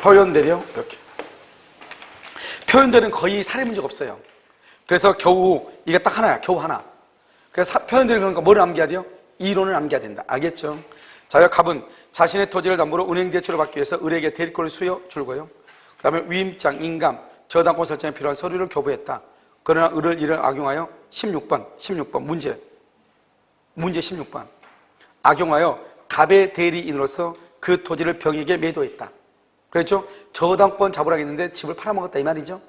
표현대리요. 이렇게. 표현대리는 거의 사례 문제가 없어요. 그래서 겨우 이게 딱 하나야. 겨우 하나. 그래서 표현대리는 그러니까 뭐를 암기해야 돼요? 이론을 암기해야 된다. 알겠죠? 자, 갑은 자신의 토지를 담보로 은행 대출을 받기 위해서 을에게 대리권을 수여 줄고요. 그 다음에 위임장, 인감, 저당권 설정에 필요한 서류를 교부했다. 그러나 을을 이를 악용하여 16번 문제 16번 악용하여 갑의 대리인으로서 그 토지를 병에게 매도했다. 그렇죠? 저당권 잡으라고 했는데 집을 팔아먹었다 이 말이죠.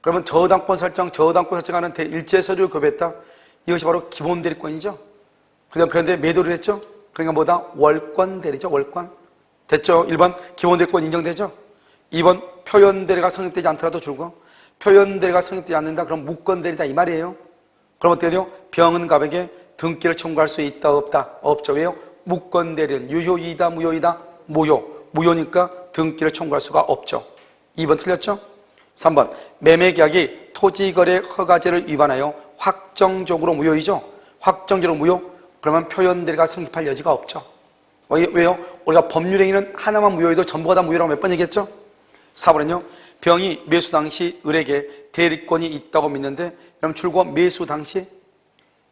그러면 저당권 설정하는 일제 서류를 교부했다. 이것이 바로 기본 대리권이죠. 그런데 매도를 했죠. 그러니까 뭐다? 월권 대리죠. 월권. 됐죠? 1번 기본 대리권 인정되죠? 2번 표현 대리가 성립되지 않더라도 줄고, 표현 대리가 성립되지 않는다. 그럼 무권 대리다 이 말이에요. 그럼 어떻게 돼요? 병은 갑에게 등기를 청구할 수 있다 없다? 없죠. 왜요? 무권 대리는 유효이다 무효이다? 무효니까 등기를 청구할 수가 없죠. 2번 틀렸죠? 3번 매매계약이 토지거래 허가제를 위반하여 확정적으로 무효이죠. 확정적으로 무효? 그러면 표현대리가 성립할 여지가 없죠. 왜요? 우리가 법률행위는 하나만 무효해도 전부가 다 무효라고 몇 번 얘기했죠? 4번은요, 병이 매수 당시 을에게 대리권이 있다고 믿는데, 그럼 줄고 매수 당시,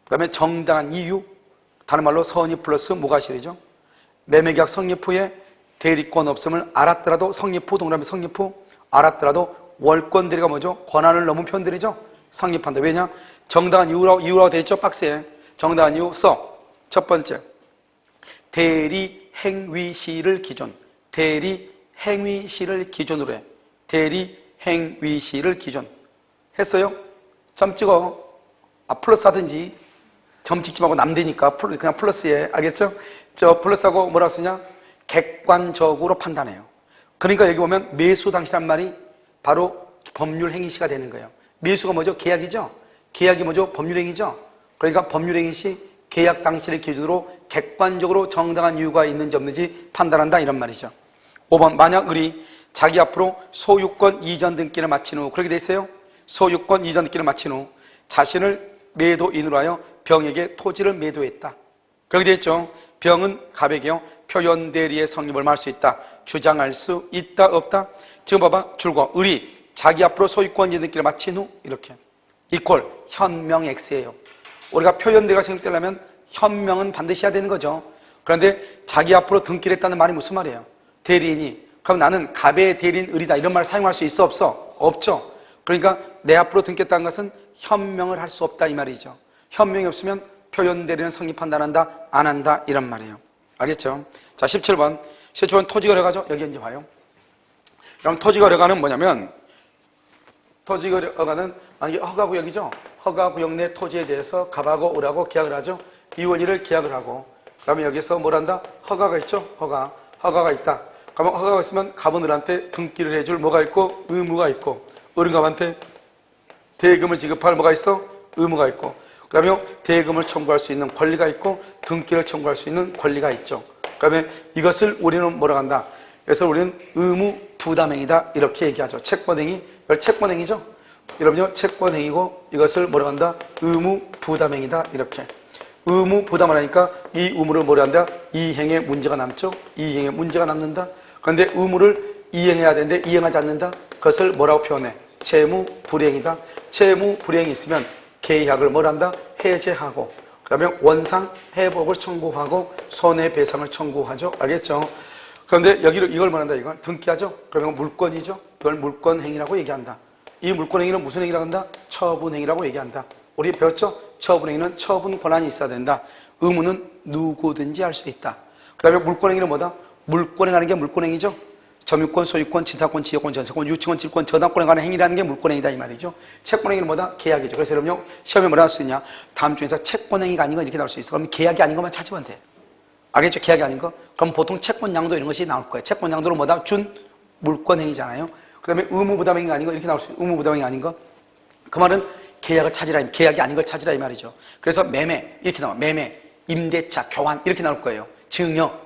그 다음에 정당한 이유, 다른 말로 선의 플러스 무과실이죠. 매매계약 성립 후에 대리권 없음을 알았더라도, 성립 후, 동그라미 성립 후 알았더라도 월권 대리가 뭐죠? 권한을 넘은 표현들이죠. 성립한다. 왜냐? 정당한 이유라고 되어 있죠. 박스에. 정당한 이유 써. 첫 번째, 대리 행위시를 기준. 대리 행위시를 기준으로 해. 대리 행위시를 기준. 했어요? 점 찍어. 플러스 하든지. 점 찍지 말고 남대니까 그냥 플러스에. 알겠죠? 저 플러스하고 뭐라고 쓰냐? 객관적으로 판단해요. 그러니까 여기 보면 매수 당시란 말이 바로 법률 행위시가 되는 거예요. 매수가 뭐죠? 계약이죠? 계약이 뭐죠? 법률 행위죠? 그러니까 법률 행위시 계약 당시를 기준으로 객관적으로 정당한 이유가 있는지 없는지 판단한다 이런 말이죠. 5번 만약 을이 자기 앞으로 소유권 이전 등기를 마친 후, 그렇게 돼 있어요. 소유권 이전 등기를 마친 후 자신을 매도인으로 하여 병에게 토지를 매도했다. 그렇게 돼 있죠. 병은 갑에게요 표현 대리의 성립을 할 수 있다. 주장할 수 있다 없다? 지금 봐봐. 줄거 을이 자기 앞으로 소유권 이전 등기를 마친 후 이렇게 이퀄 현명 X예요. 우리가 표현 대리가 성립되려면 현명은 반드시 해야 되는 거죠. 그런데 자기 앞으로 등기를 했다는 말이 무슨 말이에요? 대리인이. 그럼 나는 갑의 대리인 을이다 이런 말을 사용할 수 있어 없어? 없죠. 그러니까 내 앞으로 등기했다는 것은 현명을 할 수 없다 이 말이죠. 현명이 없으면 표현 대리는 성립한다 안 한다? 안 한다 이런 말이에요. 알겠죠? 자 17번 토지거래가죠. 여기 이제 봐요. 그럼 토지거래가는 뭐냐면, 토지거래가는 만약에 허가구역이죠. 허가구역 내 토지에 대해서 갑하고 을하고 계약을 하죠. 이원일을 계약을 하고, 그 다음에 여기서 뭘 한다? 허가가 있죠. 허가가 있다. 그러면 허가가 있으면 갑은 을한테 등기를 해줄 뭐가 있고 의무가 있고, 을은 갑한테 대금을 지급할 뭐가 있어? 의무가 있고, 그 다음에 대금을 청구할 수 있는 권리가 있고 등기를 청구할 수 있는 권리가 있죠. 그 다음에 이것을 우리는 뭐라고 한다? 그래서 우리는 의무 부담행위다 이렇게 얘기하죠. 채권행위, 이걸 채권행위죠. 여러분요, 채권행위고 이것을 뭐라고 한다? 의무 부담행위다 이렇게. 의무 부담을 하니까 이 의무를 뭐라 한다? 이행에 문제가 남죠. 이행에 문제가 남는다. 그런데 의무를 이행해야 되는데 이행하지 않는다. 그것을 뭐라고 표현해? 채무 불이행이다. 채무 불이행이 있으면 계약을 뭘 한다? 해제하고, 그 다음에 원상 회복을 청구하고 손해배상을 청구하죠. 알겠죠? 그런데 여기를 이걸 뭐한다? 이걸 등기하죠? 그러면 물권이죠? 그걸 물권행위라고 얘기한다. 이 물권행위는 무슨 행위라고 한다? 처분행위라고 얘기한다. 우리 배웠죠? 처분행위는 처분 권한이 있어야 된다. 의무는 누구든지 할 수 있다. 그 다음에 물권행위는 뭐다? 물권행하는 게 물권행위죠? 점유권, 소유권, 지사권, 지역권, 전세권, 유치권, 질권, 저당권에 관한 행위라는 게 물권행위다 이 말이죠. 채권행위는 뭐다? 계약이죠. 그래서 여러분요, 시험에 뭐라 할 수 있냐? 다음 중에서 채권행위가 아닌 거 이렇게 나올 수 있어. 그럼 계약이 아닌 것만 찾으면 돼. 알겠죠? 계약이 아닌 거? 그럼 보통 채권양도 이런 것이 나올 거예요. 채권양도는 뭐다? 준 물권행위잖아요. 그 다음에 의무부담행위가 아닌 거 이렇게 나올 수 있어요. 의무부담행위 아닌 거. 그 말은 계약을 찾으라, 계약이 아닌 걸 찾으라 이 말이죠. 그래서 매매 이렇게 나와. 매매, 임대차, 교환 이렇게 나올 거예요. 증여,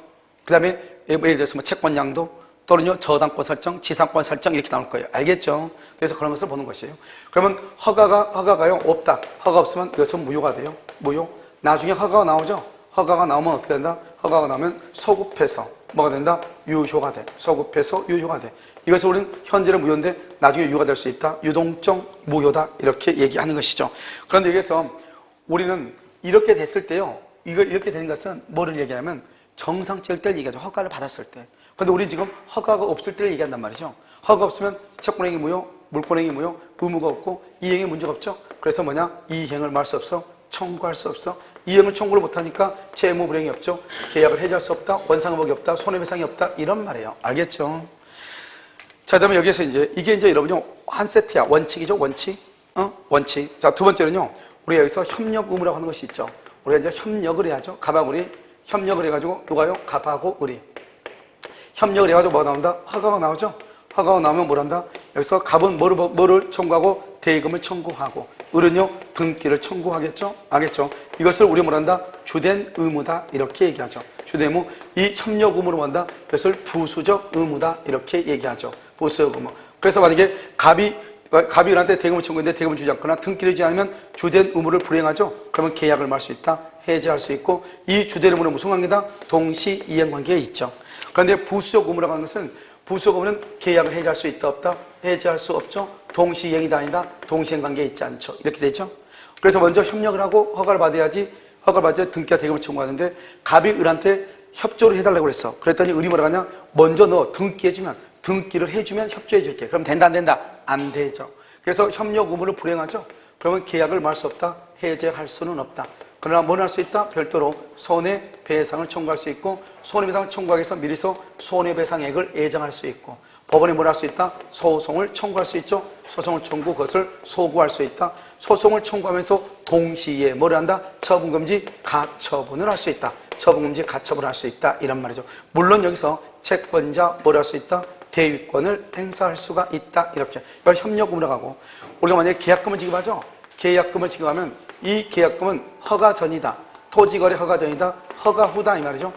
그 다음에 예를 들어서 뭐 채권양도 또는요 저당권 설정, 지상권 설정 이렇게 나올 거예요. 알겠죠? 그래서 그런 것을 보는 것이에요. 그러면 허가가요 없다. 허가 없으면 이것은 무효가 돼요. 무효. 나중에 허가가 나오죠. 허가가 나오면 어떻게 된다? 허가가 나오면 소급해서 뭐가 된다? 유효가 돼. 소급해서 유효가 돼. 이것을 우리는 현재는 무효인데 나중에 유효가 될 수 있다. 유동적 무효다. 이렇게 얘기하는 것이죠. 그런데 여기서 우리는 이렇게 됐을 때요. 이렇게 되는 것은 뭐를 얘기하면 정상적일 때를 얘기하죠. 허가를 받았을 때. 근데 우리는 지금 허가가 없을 때를 얘기한단 말이죠. 허가 없으면 채권행위 무효, 물권행위 무효, 의무가 없고 이행에 문제가 없죠. 그래서 뭐냐? 이행을 말 수 없어. 청구할 수 없어. 이행을 청구를 못하니까 채무 불이행이 없죠. 계약을 해지할 수 없다. 원상회복이 없다. 손해배상이 없다. 이런 말이에요. 알겠죠? 자, 그다음에 여기서 이게 여러분요 한 세트야. 원칙이죠. 원칙. 원칙. 자, 두 번째는요. 우리가 여기서 협력 의무라고 하는 것이 있죠. 우리가 이제 협력을 해야죠. 갑하고 을이 협력을 해가지고 누가요? 갑하고 을이 협력을 해가지고 뭐가 나온다? 허가가 나오죠. 허가가 나오면 뭘 한다? 여기서 갑은 뭐를 청구하고 대금을 청구하고 을은요 등기를 청구하겠죠. 알겠죠? 이것을 우리 뭐란다? 주된 의무다 이렇게 얘기하죠. 주된 의무. 이 협력 의무로 뭐한다? 이것을 부수적 의무다 이렇게 얘기하죠. 부수적 의무. 그래서 만약에 갑이 을한테 대금을 청구했는데 대금을 주지 않거나 등기를 주지 않으면 주된 의무를 불이행하죠. 그러면 계약을 말 수 있다. 해지할 수 있고 이 주된 의무는 무슨 관계다? 동시 이행 관계에 있죠. 그런데 부수적 의무라고 하는 것은 부수적 의무는 계약을 해지할 수 있다 없다? 해지할 수 없죠. 동시 이행이다 아니다? 동시행 관계에 있지 않죠. 이렇게 되죠. 그래서 먼저 협력을 하고 허가를 받아야지 허가를 받아야 등기와 대금을 청구하는데 갑이 을한테 협조를 해달라고 그랬어. 그랬더니 을이 뭐라고 하냐? 먼저 너 등기해주면 등기를 해주면 협조해줄게. 그럼 된다 안 된다? 안 되죠. 그래서 협력 의무를 불이행하죠. 그러면 계약을 말 수 없다. 해제할 수는 없다. 그러나 뭘 할 수 있다? 별도로 손해배상을 청구할 수 있고 손해배상을 청구하기 위해서 미리서 손해배상액을 예정할 수 있고 법원에 뭘 할 수 있다? 소송을 청구할 수 있죠. 소송을 청구 그것을 소구할 수 있다. 소송을 청구하면서 동시에 뭘 한다? 처분금지 가처분을 할 수 있다. 처분금지 가처분을 할 수 있다. 이란 말이죠. 물론 여기서 채권자 뭘 할 수 있다? 대위권을 행사할 수가 있다. 이렇게. 이걸 협력금이라고 하고 우리가 만약에 계약금을 지급하죠. 계약금을 지급하면 이 계약금은 허가 전이다. 토지거래 허가 전이다. 허가 후다. 이 말이죠.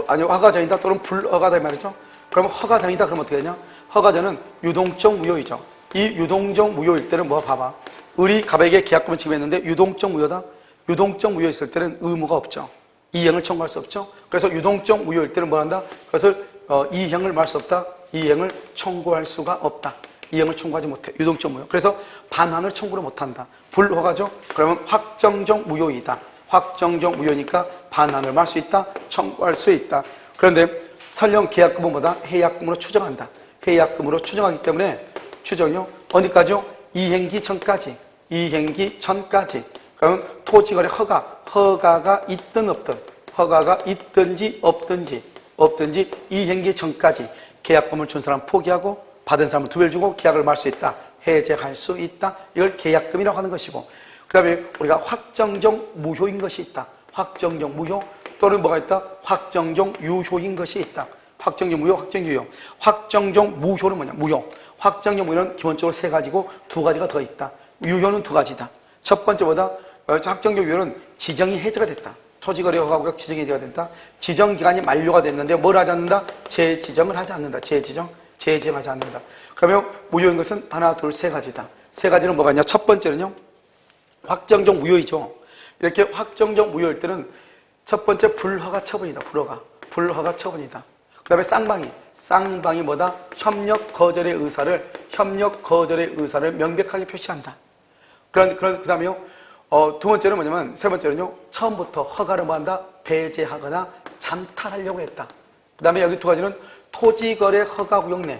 아니, 허가 전이다. 또는 불허가다. 이 말이죠. 그러면 허가 전이다. 그러면 어떻게 되냐? 허가 전은 유동적 무효이죠. 이 유동적 무효일 때는 뭐 봐봐. 을이 갑에게 계약금을 지급했는데 유동적 무효다. 유동적 무효였을 때는 의무가 없죠. 이행을 청구할 수 없죠. 그래서 유동적 무효일 때는 뭐 한다? 그것을 이행을 말 수 없다. 이행을 청구할 수가 없다. 이행을 청구하지 못해. 유동적 무효. 그래서 반환을 청구를 못한다. 불허가죠. 그러면 확정적 무효이다. 확정적 무효니까 반환을 말 수 있다. 청구할 수 있다. 그런데 설령 계약금은 뭐다? 해약금으로 추정한다. 해약금으로 추정하기 때문에 추정이요. 어디까지요? 이행기 전까지. 이행기 전까지. 그러면 토지거래 허가가 있든 없든 허가가 있든지 없든지 이행기 전까지 계약금을 준 사람 포기하고 받은 사람은 두 배를 주고 계약을 말 수 있다. 해제할 수 있다. 이걸 계약금이라고 하는 것이고 그 다음에 우리가 확정적 무효인 것이 있다. 확정적 무효 또는 뭐가 있다? 확정적 유효인 것이 있다. 확정적 무효, 확정적 유효. 확정적 무효는 뭐냐? 무효. 확정적 무효는 기본적으로 세 가지고 두 가지가 더 있다. 유효는 두 가지다. 첫 번째보다 확정적 유효는 지정이 해제가 됐다. 토지거래 허가구역 지정이 해제가 된다. 지정기간이 만료가 됐는데 뭘 하지 않는다? 재지정을 하지 않는다. 재지정하지 않는다. 그러면 무효인 것은 하나, 둘, 세 가지다. 세 가지는 뭐가 있냐? 첫 번째는요. 확정적 무효이죠. 이렇게 확정적 무효일 때는 첫 번째 불허가 처분이다. 불허가 처분이다. 그 다음에 쌍방이 뭐다? 협력 거절의 의사를 명백하게 표시한다. 그 다음에요. 두 번째는 뭐냐면, 세 번째는요, 처음부터 허가를 뭐 한다? 배제하거나 잠탈하려고 했다. 그 다음에 여기 두 가지는 토지거래 허가구역 내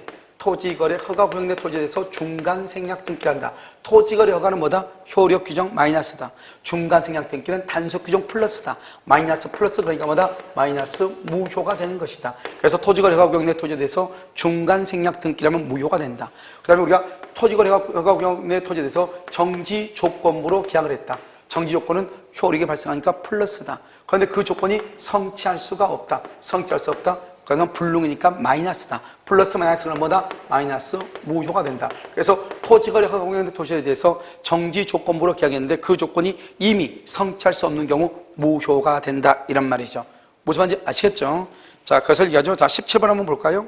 토지에 대해서 중간생략 등기를 한다. 토지거래 허가는 뭐다? 효력 규정 마이너스다. 중간생략 등기는 단속 규정 플러스다. 마이너스 플러스 그러니까 뭐다? 마이너스 무효가 되는 것이다. 그래서 토지거래 허가구역 내 토지에 대해서 중간생략 등기라면 무효가 된다. 그 다음에 우리가 토지거래 허가구역 내 토지에 대해서 정지 조건부로 계약을 했다. 정지 조건은 효력이 발생하니까 플러스다. 그런데 그 조건이 성취할 수가 없다. 성취할 수 없다. 그건 불능이니까 마이너스다. 플러스 마이너스는 뭐다? 마이너스 무효가 된다. 그래서 토지거래 허가구역 토지에 대해서 정지 조건부로 계약했는데 그 조건이 이미 성취할 수 없는 경우 무효가 된다. 이란 말이죠. 무슨 말인지 아시겠죠? 자, 그것을 얘기하죠. 자, 17번 한번 볼까요?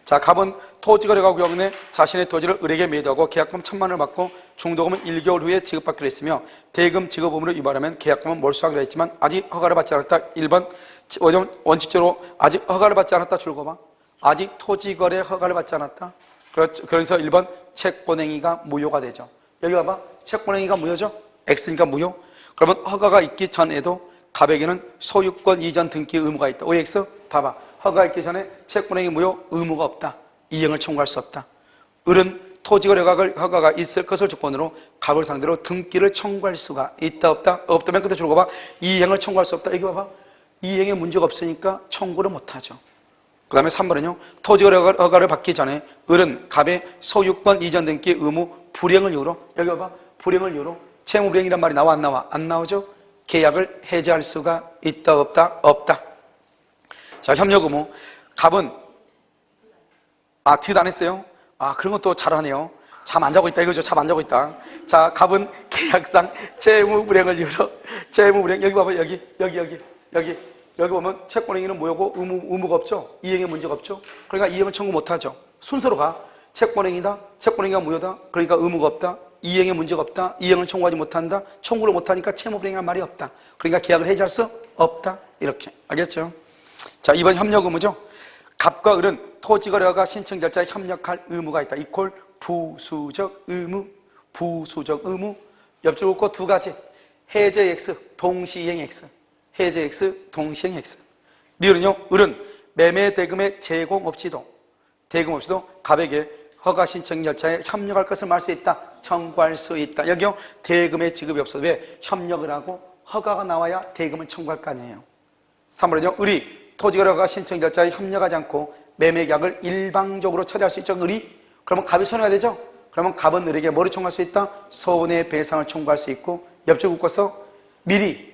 자, 갑은 토지거래가 구역 내 자신의 토지를 을에게 매도하고 계약금 1,000만원을 받고 중도금은 1개월 후에 지급받기로 했으며 대금 지급 의무를 위반하면 계약금은 몰수하기로 했지만 아직 허가를 받지 않았다. 1번 원칙적으로 아직 허가를 받지 않았다. 줄거봐. 아직 토지거래 허가를 받지 않았다. 그래서 1번 채권행위가 무효가 되죠. 여기 봐봐. 채권행위가 무효죠. X니까 무효. 그러면 허가가 있기 전에도 갑에게는 소유권 이전 등기 의무가 있다. OX 봐봐. 허가 있기 전에 채권행위 무효 의무가 없다. 이행을 청구할 수 없다. 을은 토지거래 허가가 있을 것을 조건으로 갑을 상대로 등기를 청구할 수가 있다 없다. 없다면 그때 줄거 봐. 이행을 청구할 수 없다. 여기 봐봐. 이행에 문제가 없으니까 청구를 못하죠. 그 다음에 3번은요. 토지거래 허가를 받기 전에 을은 갑의 소유권 이전 등기 의무 불이행을 이유로 여기 봐봐. 불이행을 이유로 채무불이행이란 말이 나와 안 나와? 안 나오죠. 계약을 해지할 수가 있다 없다? 없다. 자, 협력 의무. 갑은 뒤도 안 했어요? 그런 것도 잘하네요. 잠 안 자고 있다 이거죠. 잠 안 자고 있다. 자, 갑은 계약상 채무불이행을 이유로 채무불이행 여기 봐봐. 여기 보면 채권행위는 무효고 의무가 없죠. 이행에 문제가 없죠. 그러니까 이행을 청구 못하죠. 순서로 가. 채권행위다. 채권행위가 무효다. 그러니까 의무가 없다. 이행에 문제가 없다. 이행을 청구하지 못한다. 청구를 못하니까 채무불이행이라는 말이 없다. 그러니까 계약을 해지할 수 없다. 이렇게 알겠죠? 자, 이번 협력 의무죠. 갑과 을은 토지거래허가 신청 절차에 협력할 의무가 있다. 이퀄 부수적 의무. 부수적 의무. 옆줄 긋고 두 가지. 해제 X, 동시이행 X. 해제 X, 동시이행 X. 니은은요, 을은 매매 대금의 제공 없이도 갑에게 허가 신청 절차에 협력할 것을 말할 수 있다. 청구할 수 있다. 여기요, 대금의 지급이 없어도 왜? 협력을 하고 허가가 나와야 대금을 청구할 거 아니에요. 3번은요, 을이 토지거래허가 신청 절차에 협력하지 않고 매매계약을 일방적으로 처리할 수 있죠. 을이? 그러면 갑이 손해가 되죠. 그러면 갑은 을에게 뭐를 청구할 수 있다? 손해배상을 청구할 수 있고 옆줄 긋고서 미리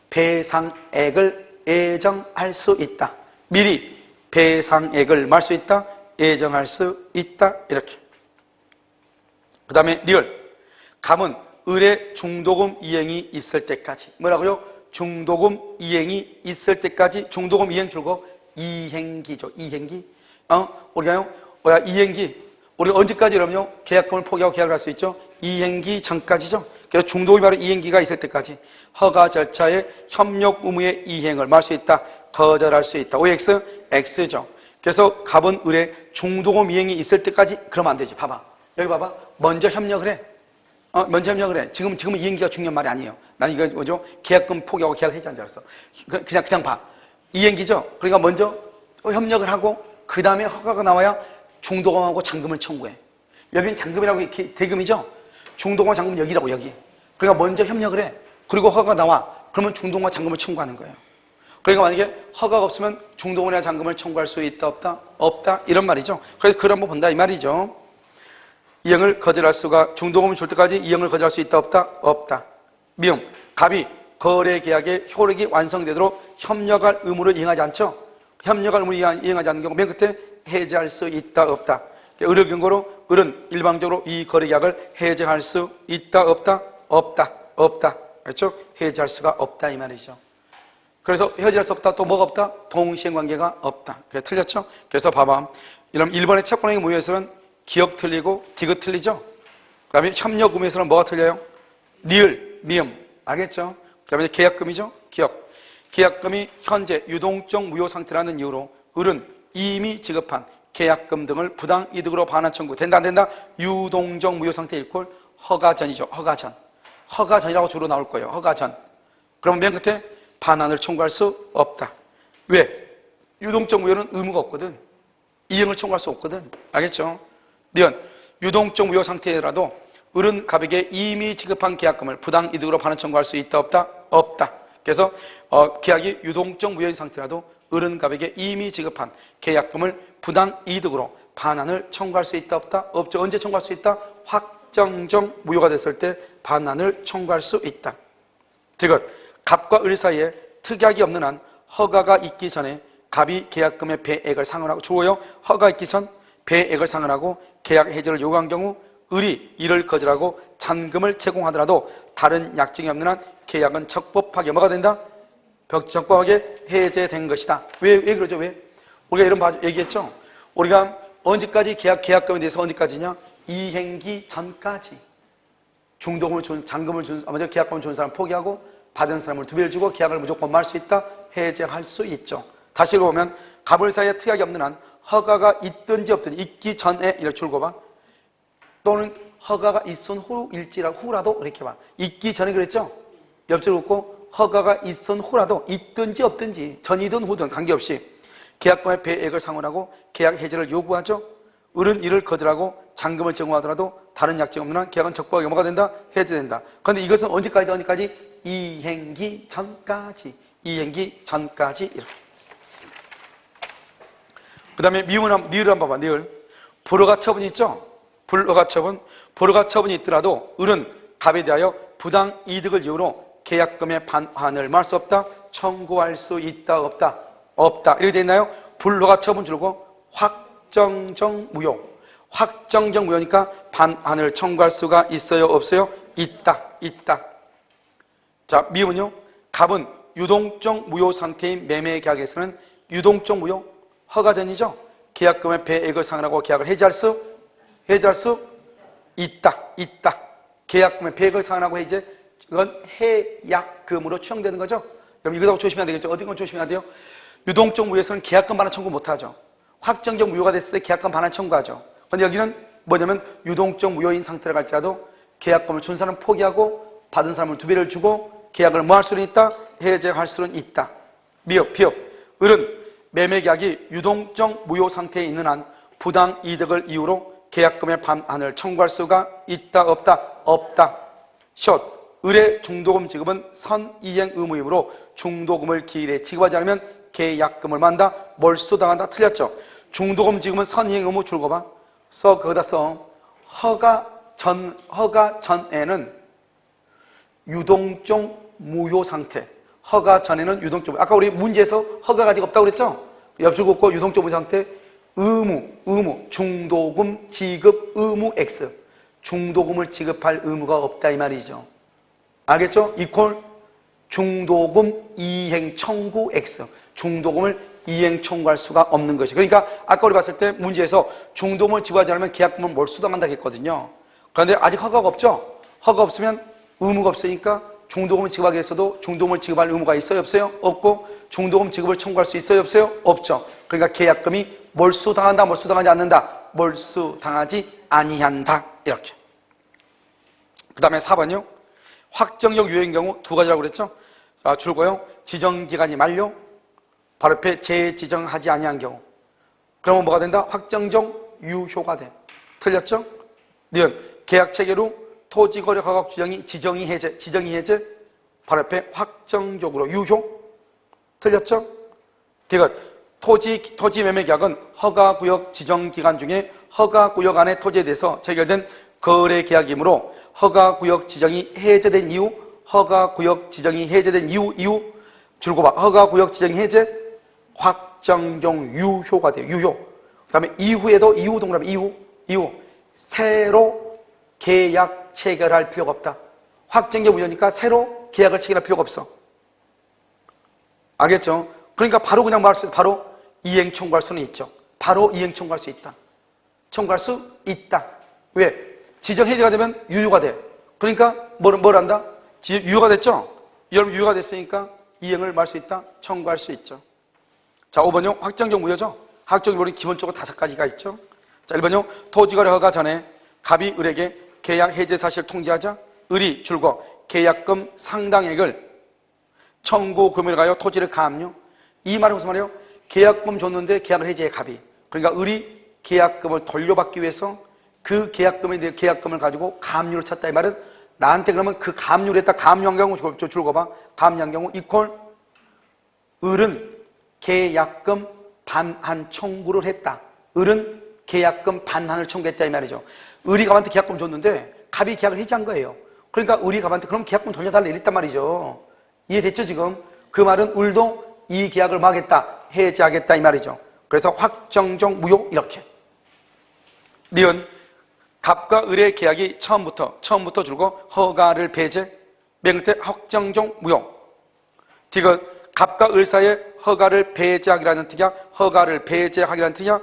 배상액을 예정할 수 있다. 미리 배상액을 말 수 있다. 예정할 수 있다. 이렇게. 그 다음에 리을. 갑은 을의 중도금 이행이 있을 때까지. 뭐라고요? 중도금 이행이 있을 때까지. 중도금 이행 줄고 이행기죠. 이행기. 우리가요, 이행기. 우리가 언제까지 그러면요? 계약금을 포기하고 계약을 할 수 있죠? 이행기 전까지죠? 그래서 중도금이 바로 이행기가 있을 때까지 허가 절차의 협력 의무의 이행을 말 수 있다. 거절할 수 있다. OX, X죠. 그래서 갑은 을의 중도금 이행이 있을 때까지 그러면 안 되지. 봐봐. 여기 봐봐. 먼저 협력을 해. 먼저 협력을 해. 지금은 이행기가 중요한 말이 아니에요. 난 이거 뭐죠? 계약금 포기하고 계약을 해지한 줄 알았어. 그냥 봐. 이행기죠? 그러니까 먼저 협력을 하고 그 다음에 허가가 나와야 중도금하고 잔금을 청구해. 여기는 잔금이라고 이렇게 대금이죠? 중도금과 잔금은 여기라고 여기. 그러니까 먼저 협력을 해. 그리고 허가가 나와. 그러면 중도금과 잔금을 청구하는 거예요. 그러니까 만약에 허가가 없으면 중도금이나 잔금을 청구할 수 있다 없다? 없다 이런 말이죠. 그래서 그걸 한번 본다 이 말이죠. 이행을 거절할 수가 중도금을 줄 때까지 이행을 거절할 수 있다 없다? 없다. 미음. 갑이 거래계약의 효력이 완성되도록 협력할 의무를 이행하지 않죠? 협력할 의무를 이행하지 않는 경우 맨 끝에 해제할 수 있다 없다. 을의 경고로 을은 일방적으로 이 거래계약을 해제할 수 있다 없다? 없다. 없다. 그렇죠? 해제할 수가 없다 이 말이죠. 그래서 해제할 수 없다. 또 뭐가 없다? 동시행관계가 없다. 그래 틀렸죠? 그래서 봐봐. 이런 1번의 채권행위 무효에서는 기억 틀리고 디귿 틀리죠? 그 다음에 협력 의무에서는 뭐가 틀려요? 니을, 미음. 알겠죠? 그 다음에 계약금이죠? 기억. 계약금이 현재 유동적 무효 상태라는 이유로 을은 이미 지급한 계약금 등을 부당 이득으로 반환 청구. 된다 안 된다? 유동적 무효 상태 일꼴 허가전이죠. 허가전. 허가전이라고 주로 나올 거예요. 허가전. 그러면 맨 끝에 반환을 청구할 수 없다. 왜? 유동적 무효는 의무가 없거든. 이행을 청구할 수 없거든. 알겠죠? 니은 유동적 무효 상태라도 을은 갑에게 이미 지급한 계약금을 부당 이득으로 반환 청구할 수 있다 없다? 없다. 그래서 계약이 유동적 무효인 상태라도 을은 갑에게 이미 지급한 계약금을 부당 이득으로 반환을 청구할 수 있다 없다? 없죠. 언제 청구할 수 있다? 확정적 무효가 됐을 때 반환을 청구할 수 있다. 디귿. 갑과 을 사이에 특약이 없는 한 허가가 있기 전에 갑이 계약금의 배액을 상환하고 주어요. 허가 있기 전 배액을 상환하고 계약 해지를 요구한 경우 을이 이를 거절하고 잔금을 제공하더라도 다른 약정이 없는 한 계약은 적법 파기 뭐가 된다? 적법하게 해제된 것이다. 왜 그러죠? 왜? 우리가 이런 얘기했죠? 우리가 언제까지 계약금에 대해서 언제까지냐? 이행기 전까지. 중도금을 준, 잔금을 준, 먼저 계약금을 준 사람 포기하고 받은 사람을 2배를 주고 계약을 무조건 말 수 있다. 해제할 수 있죠. 다시 읽어보면 갑을 사이에 특약이 없는 한 허가가 있든지 없든지 있기 전에 이렇게 줄고 봐. 또는 허가가 있은 후라도 이렇게 봐. 있기 전에 그랬죠? 옆줄 긋고 허가가 있은 후라도 있든지 없든지 전이든 후든 관계없이 계약금의 배액을 상환하고 계약 해제를 요구하죠. 을은 이를 거절하고 잔금을 제공하더라도 다른 약정이 없는 한 계약은 적법하게 뭐가 된다? 해제된다. 그런데 이것은 언제까지? 이행기 전까지. 이행기 전까지 이렇게. 그 다음에 미음을 니을 한번 봐봐. 니을. 불허가 처분이 있죠? 불허가 처분이 있더라도 을은 갑에 대하여 부당 이득을 이유로 계약금의 반환을 말 수 없다. 청구할 수 있다. 없다. 없다. 이렇게 되어 있나요? 불허가 처분 줄고 확정적 무효. 확정적 무효니까 반환을 청구할 수가 있어요? 없어요? 있다. 있다. 자, 미음은요. 갑은 유동적 무효 상태인 매매 계약에서는 유동적 무효 허가 전이죠. 계약금의 배액을 상환하고 계약을 해지할 수 있다. 있다. 계약금의 배액을 상환하고 해제. 이건 해약금으로 추정되는 거죠. 그럼 이거하고 조심해야 되겠죠. 어떤 건 조심해야 돼요? 유동적 무효에서는 계약금 반환 청구 못하죠. 확정적 무효가 됐을 때 계약금 반환 청구하죠. 그런데 여기는 뭐냐면 유동적 무효인 상태로 갈지라도 계약금을 준 사람은 포기하고 받은 사람은 2배를 주고 계약을 뭐 할 수는 있다? 해제할 수는 있다. 미흡, 피흡. 을은 매매계약이 유동적 무효 상태에 있는 한 부당 이득을 이유로 계약금의 반환을 청구할 수가 있다. 없다. 없다. 숏. 을의 중도금 지급은 선이행 의무이므로 중도금을 기일에 지급하지 않으면 계약금을 만다. 몰수당한다. 틀렸죠? 중도금 지급은 선이행 의무 줄거 봐. 거기다 써. 허가 전에는 유동적 무효 상태. 허가 전에는 유동적, 아까 우리 문제에서 허가가 아직 없다고 그랬죠? 옆줄 긋고 유동적 무효 상태, 의무, 중도금 지급 의무 X. 중도금을 지급할 의무가 없다 이 말이죠. 알겠죠? 이퀄 중도금 이행 청구 X. 중도금을 이행 청구할 수가 없는 것이. 그러니까 아까 우리 봤을 때 문제에서 중도금을 지급하지 않으면 계약금을 몰수당한다 했거든요. 그런데 아직 허가가 없죠? 허가 없으면 의무가 없으니까 중도금을 지급하기 위해서도 중도금을 지급할 의무가 있어요? 없어요? 없고 중도금 지급을 청구할 수 있어요? 없어요? 없죠. 그러니까 계약금이 몰수당한다? 몰수당하지 않는다? 몰수당하지 아니한다. 이렇게. 그 다음에 4번이요. 확정적 유효인 경우 2가지라고 그랬죠? 자, 줄거요. 지정기간이 만료, 바로 옆에 재지정하지 아니한 경우. 그러면 뭐가 된다? 확정적 유효가 돼. 틀렸죠? 니은 계약체계로 토지거래 가격 지정이 해제, 바로 옆에 확정적으로 유효. 틀렸죠? 디귿 토지 매매 계약은 허가구역 지정기간 중에 허가구역 안의 토지에 대해서 체결된 거래 계약이므로 허가구역 지정이 해제된 이유, 줄고 봐. 허가구역 지정 해제, 확정적 유효가 돼요. 유효. 그 다음에 이후에도 이후 동그라미 이후 새로 계약 체결할 필요가 없다. 확정적 무효니까 새로 계약을 체결할 필요가 없어. 알겠죠? 그러니까 바로 그냥 말할 수 있다. 바로 이행 청구할 수는 있죠. 바로 이행 청구할 수 있다. 청구할 수 있다. 왜? 지정 해제가 되면 유효가 돼. 그러니까 뭘 한다? 유효가 됐죠? 여러분 유효가 됐으니까 이행을 말 수 있다. 청구할 수 있죠. 자, 5번요. 확정적 무효죠? 확정적 무효는 기본적으로 5가지가 있죠. 자, 1번요. 토지거래 허가 전에 갑이 을에게 계약 해제 사실 통지하자 을이 줄거 계약금 상당액을 청구 금액을 가여 토지를 가압류. 이 말은 무슨 말이에요? 계약금 줬는데 계약을 해제해 갑이. 그러니까 을이 계약금을 돌려받기 위해서 그 계약금에 대해 계약금을 가지고 가압류를 쳤다 이 말은 나한테 그러면 그 가압류를 했다. 가압류한 경우 줄거 봐. 가압류한 경우 이퀄 을은 계약금 반환 청구를 했다. 을은 계약금 반환을 청구했다 이 말이죠. 을이 갑한테 계약금 줬는데 갑이 계약을 해지한 거예요. 그러니까 을이 갑한테 그럼 계약금 돌려달라 이랬단 말이죠. 이해됐죠 지금? 그 말은 을도 이 계약을 뭐 하겠다? 해지하겠다 이 말이죠. 그래서 확정적 무효 이렇게. 니은 갑과 을의 계약이 처음부터 줄고 허가를 배제, 맨 끝에 확정적 무효. 디귿 갑과 을 사이에 허가를 배제하기라는 뜻이야. 허가를 배제하기라는 뜻이야.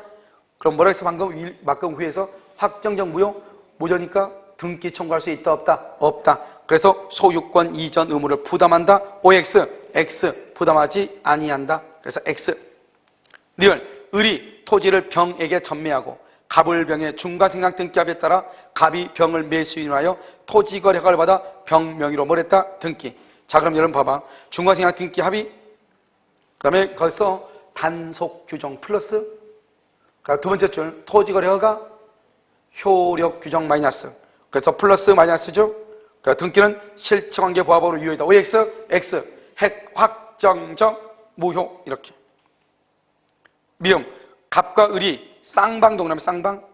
그럼 뭐라 했어? 방금 위에서 확정적 무효. 무효니까 등기 청구할 수 있다 없다? 없다. 그래서 소유권 이전 의무를 부담한다. OX, X 부담하지 아니한다. 그래서 X. 리을, 을이 토지를 병에게 전매하고 갑을 병의 중과생략 등기합에 따라 갑이 병을 매수인하여 토지거래 허가를 받아 병 명의로 뭘 했다? 등기. 자, 그럼 여러분 봐봐. 중과생략 등기 합의, 그 다음에 거기서 단속 규정 플러스, 두 번째 줄 토지거래 허가, 효력 규정 마이너스. 그래서 플러스 마이너스죠. 그러니까 등기는 실체관계 부합으로 유효이다. OX, X, 핵 확정적 무효. 이렇게. 미음, 갑과 을이 쌍방동이라면 쌍방,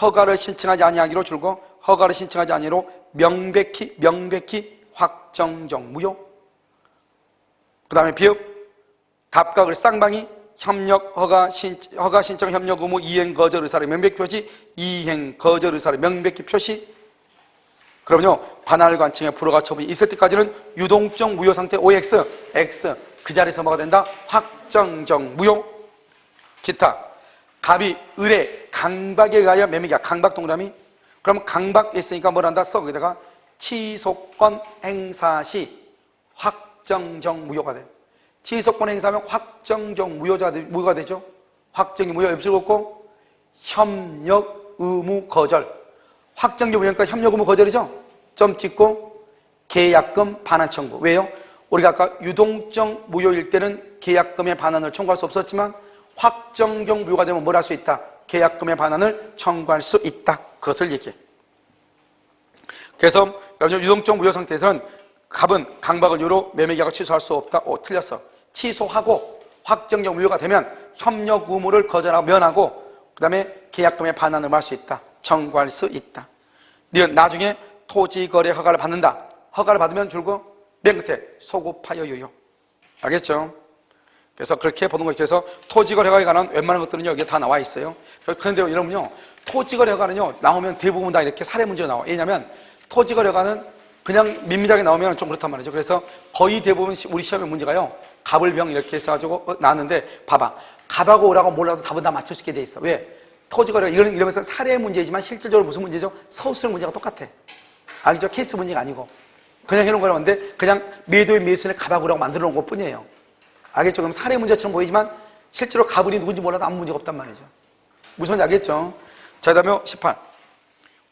허가를 신청하지 아니하기로 줄고 허가를 신청하지 아니로 명백히 확정적 무효. 그 다음에 비읍, 갑과 을 쌍방이 협력 허가 신청 협력 의무 이행 거절 의사를 명백히 표시, 이행 거절 의사를 명백히 표시. 그럼요, 관할 관청의 불허가 처분이 있을 때까지는 유동적 무효 상태 OX, X. 그 자리에서 뭐가 된다? 확정적 무효. 기타, 갑이 을의 강박에 의하여 매매가 강박 동그라미. 그럼 강박 있으니까 뭘 한다? 써. 거기다가 취소권 행사 시 확정적 무효가 돼. 취소권 행사하면 확정적 무효가 되죠. 확정적 무효 옆줄 긋고 협력 의무 거절. 확정적 무효니까 협력 의무 거절이죠. 점 찍고 계약금 반환 청구. 왜요? 우리가 아까 유동적 무효일 때는 계약금의 반환을 청구할 수 없었지만 확정적 무효가 되면 뭘 할 수 있다? 계약금의 반환을 청구할 수 있다. 그것을 얘기해. 그래서 유동적 무효 상태에서는 갑은 강박을 이유로 매매계약을 취소할 수 없다. 틀렸어. 취소하고 확정적 무효가 되면 협력 의무를 거절하고 면하고 그 다음에 계약금의 반환을 할 수 있다. 청구할 수 있다. 나중에 토지거래 허가를 받는다. 허가를 받으면 줄고 맨 끝에 소급하여 유효. 알겠죠? 그래서 그렇게 보는 거예요. 그래서 토지거래 허가에 관한 웬만한 것들은 여기에 다 나와 있어요. 그런데 여러분요, 토지거래 허가는요, 나오면 대부분 다 이렇게 사례 문제가 나와. 왜냐하면 토지거래 허가는 그냥 밋밋하게 나오면 좀 그렇단 말이죠. 그래서 거의 대부분 우리 시험의 문제가요, 갑을 병 이렇게 해가지고 나왔는데, 봐봐. 갑하고 오라고 몰라도 답은 다 맞출 수 있게 돼 있어. 왜? 토지거래 이러면서 사례 문제지만 실질적으로 무슨 문제죠? 서술형 문제가 똑같아. 알겠죠? 케이스 문제가 아니고. 그냥 해놓은 거라고 하는데, 그냥 매도의 매수인의 갑하고 오라고 만들어 놓은 것 뿐이에요. 알겠죠? 그럼 사례 문제처럼 보이지만 실제로 갑을이 누군지 몰라도 아무 문제가 없단 말이죠. 무슨 말인지 알겠죠? 자, 그 다음에 18.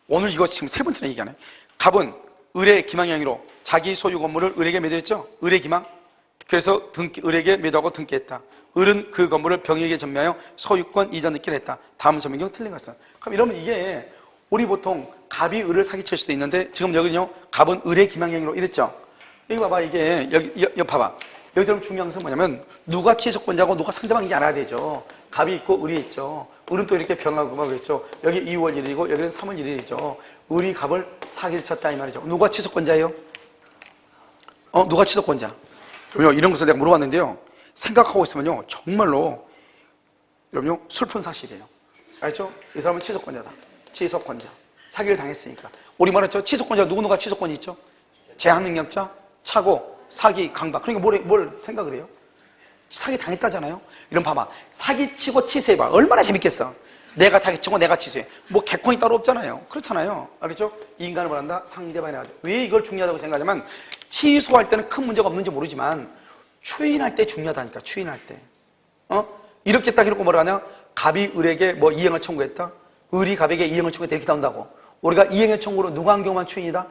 오늘 이거 지금 세 번째나 얘기하네. 갑은 을의 기망행위로 자기 소유 건물을 을에게 매도했죠? 을의 기망. 그래서 을에게 매도하고 등기했다. 을은 그 건물을 병에게 전매하여 소유권 이전 등기를 했다. 다음 설명경 틀린 것은. 그럼 이러면 이게 우리 보통 갑이 을을 사기칠 수도 있는데 지금 여기는요, 갑은 을의 기망행위로 이랬죠? 여기 봐봐. 이게 여기 봐봐. 여기 들으면 중요한 것은 뭐냐면 누가 취소권자고 누가 상대방인지 알아야 되죠. 갑이 있고 을이 있죠. 을은 또 이렇게 병하고 막 그랬죠. 여기 2월 1일이고 여기는 3월 1일이죠. 을이 갑을 사기를 쳤다 이 말이죠. 누가 취소권자예요? 누가 취소권자? 그럼요, 이런 것을 내가 물어봤는데요, 생각하고 있으면요, 정말로 여러분요, 슬픈 사실이에요. 알죠? 이 사람은 취소권자다. 취소권자. 사기를 당했으니까. 우리 말했죠? 취소권자 누가 취소권이 있죠? 제한능력자, 차고, 사기, 강박. 그러니까 뭘 생각을 해요? 사기 당했다잖아요? 이런 봐봐. 사기치고 취소해봐. 얼마나 재밌겠어. 내가 사기치고 내가 취소해. 뭐 개콘이 따로 없잖아요. 그렇잖아요. 알겠죠? 이 인간을 뭐란다? 상대방이 나가죠. 왜 이걸 중요하다고 생각하냐면 취소할 때는 큰 문제가 없는지 모르지만 추인할 때 중요하다니까. 추인할 때. 이렇게 딱 이렇게 뭐라 하냐? 갑이 을에게 뭐 이행을 청구했다. 을이 갑에게 이행을 청구했다. 이렇게 나온다고. 우리가 이행의 청구로 누가 한 경우만 추인이다?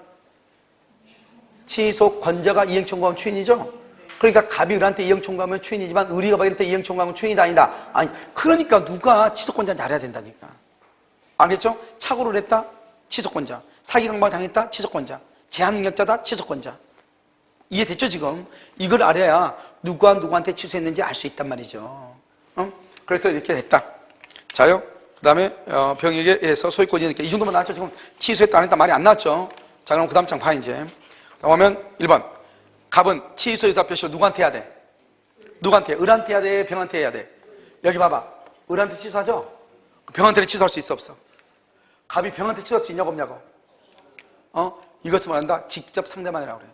취소 권자가 이행 청구하면 추인이죠? 그러니까 갑이 을한테 이행 청구하면 추인이지만 을이 갑한테 이행 청구하면 추인이 아니다. 아니, 그러니까 누가 취소권자인지 알아야 된다니까. 알겠죠? 착오를 했다? 취소권자. 사기 강박을 당했다? 취소권자. 제한능력자다? 취소권자. 이해됐죠 지금? 이걸 알아야 누가 누구한테 취소했는지 알 수 있단 말이죠. 그래서 이렇게 됐다. 자요. 그 다음에 병에게 해서 소유권이니까 이 정도만 나왔죠. 지금 취소했다 안 했다 말이 안 나왔죠. 자, 그럼 그 다음 장 봐 이제. 그러면 1번. 갑은 취소 의사 표시를 누구한테 해야 돼? 누구한테? 을한테 해야 돼? 병한테 해야 돼? 여기 봐봐. 을한테 취소하죠? 병한테는 취소할 수 있어 없어? 갑이 병한테 취소할 수 있냐고 없냐고? 이것을 말한다. 직접 상대방이라고 그래.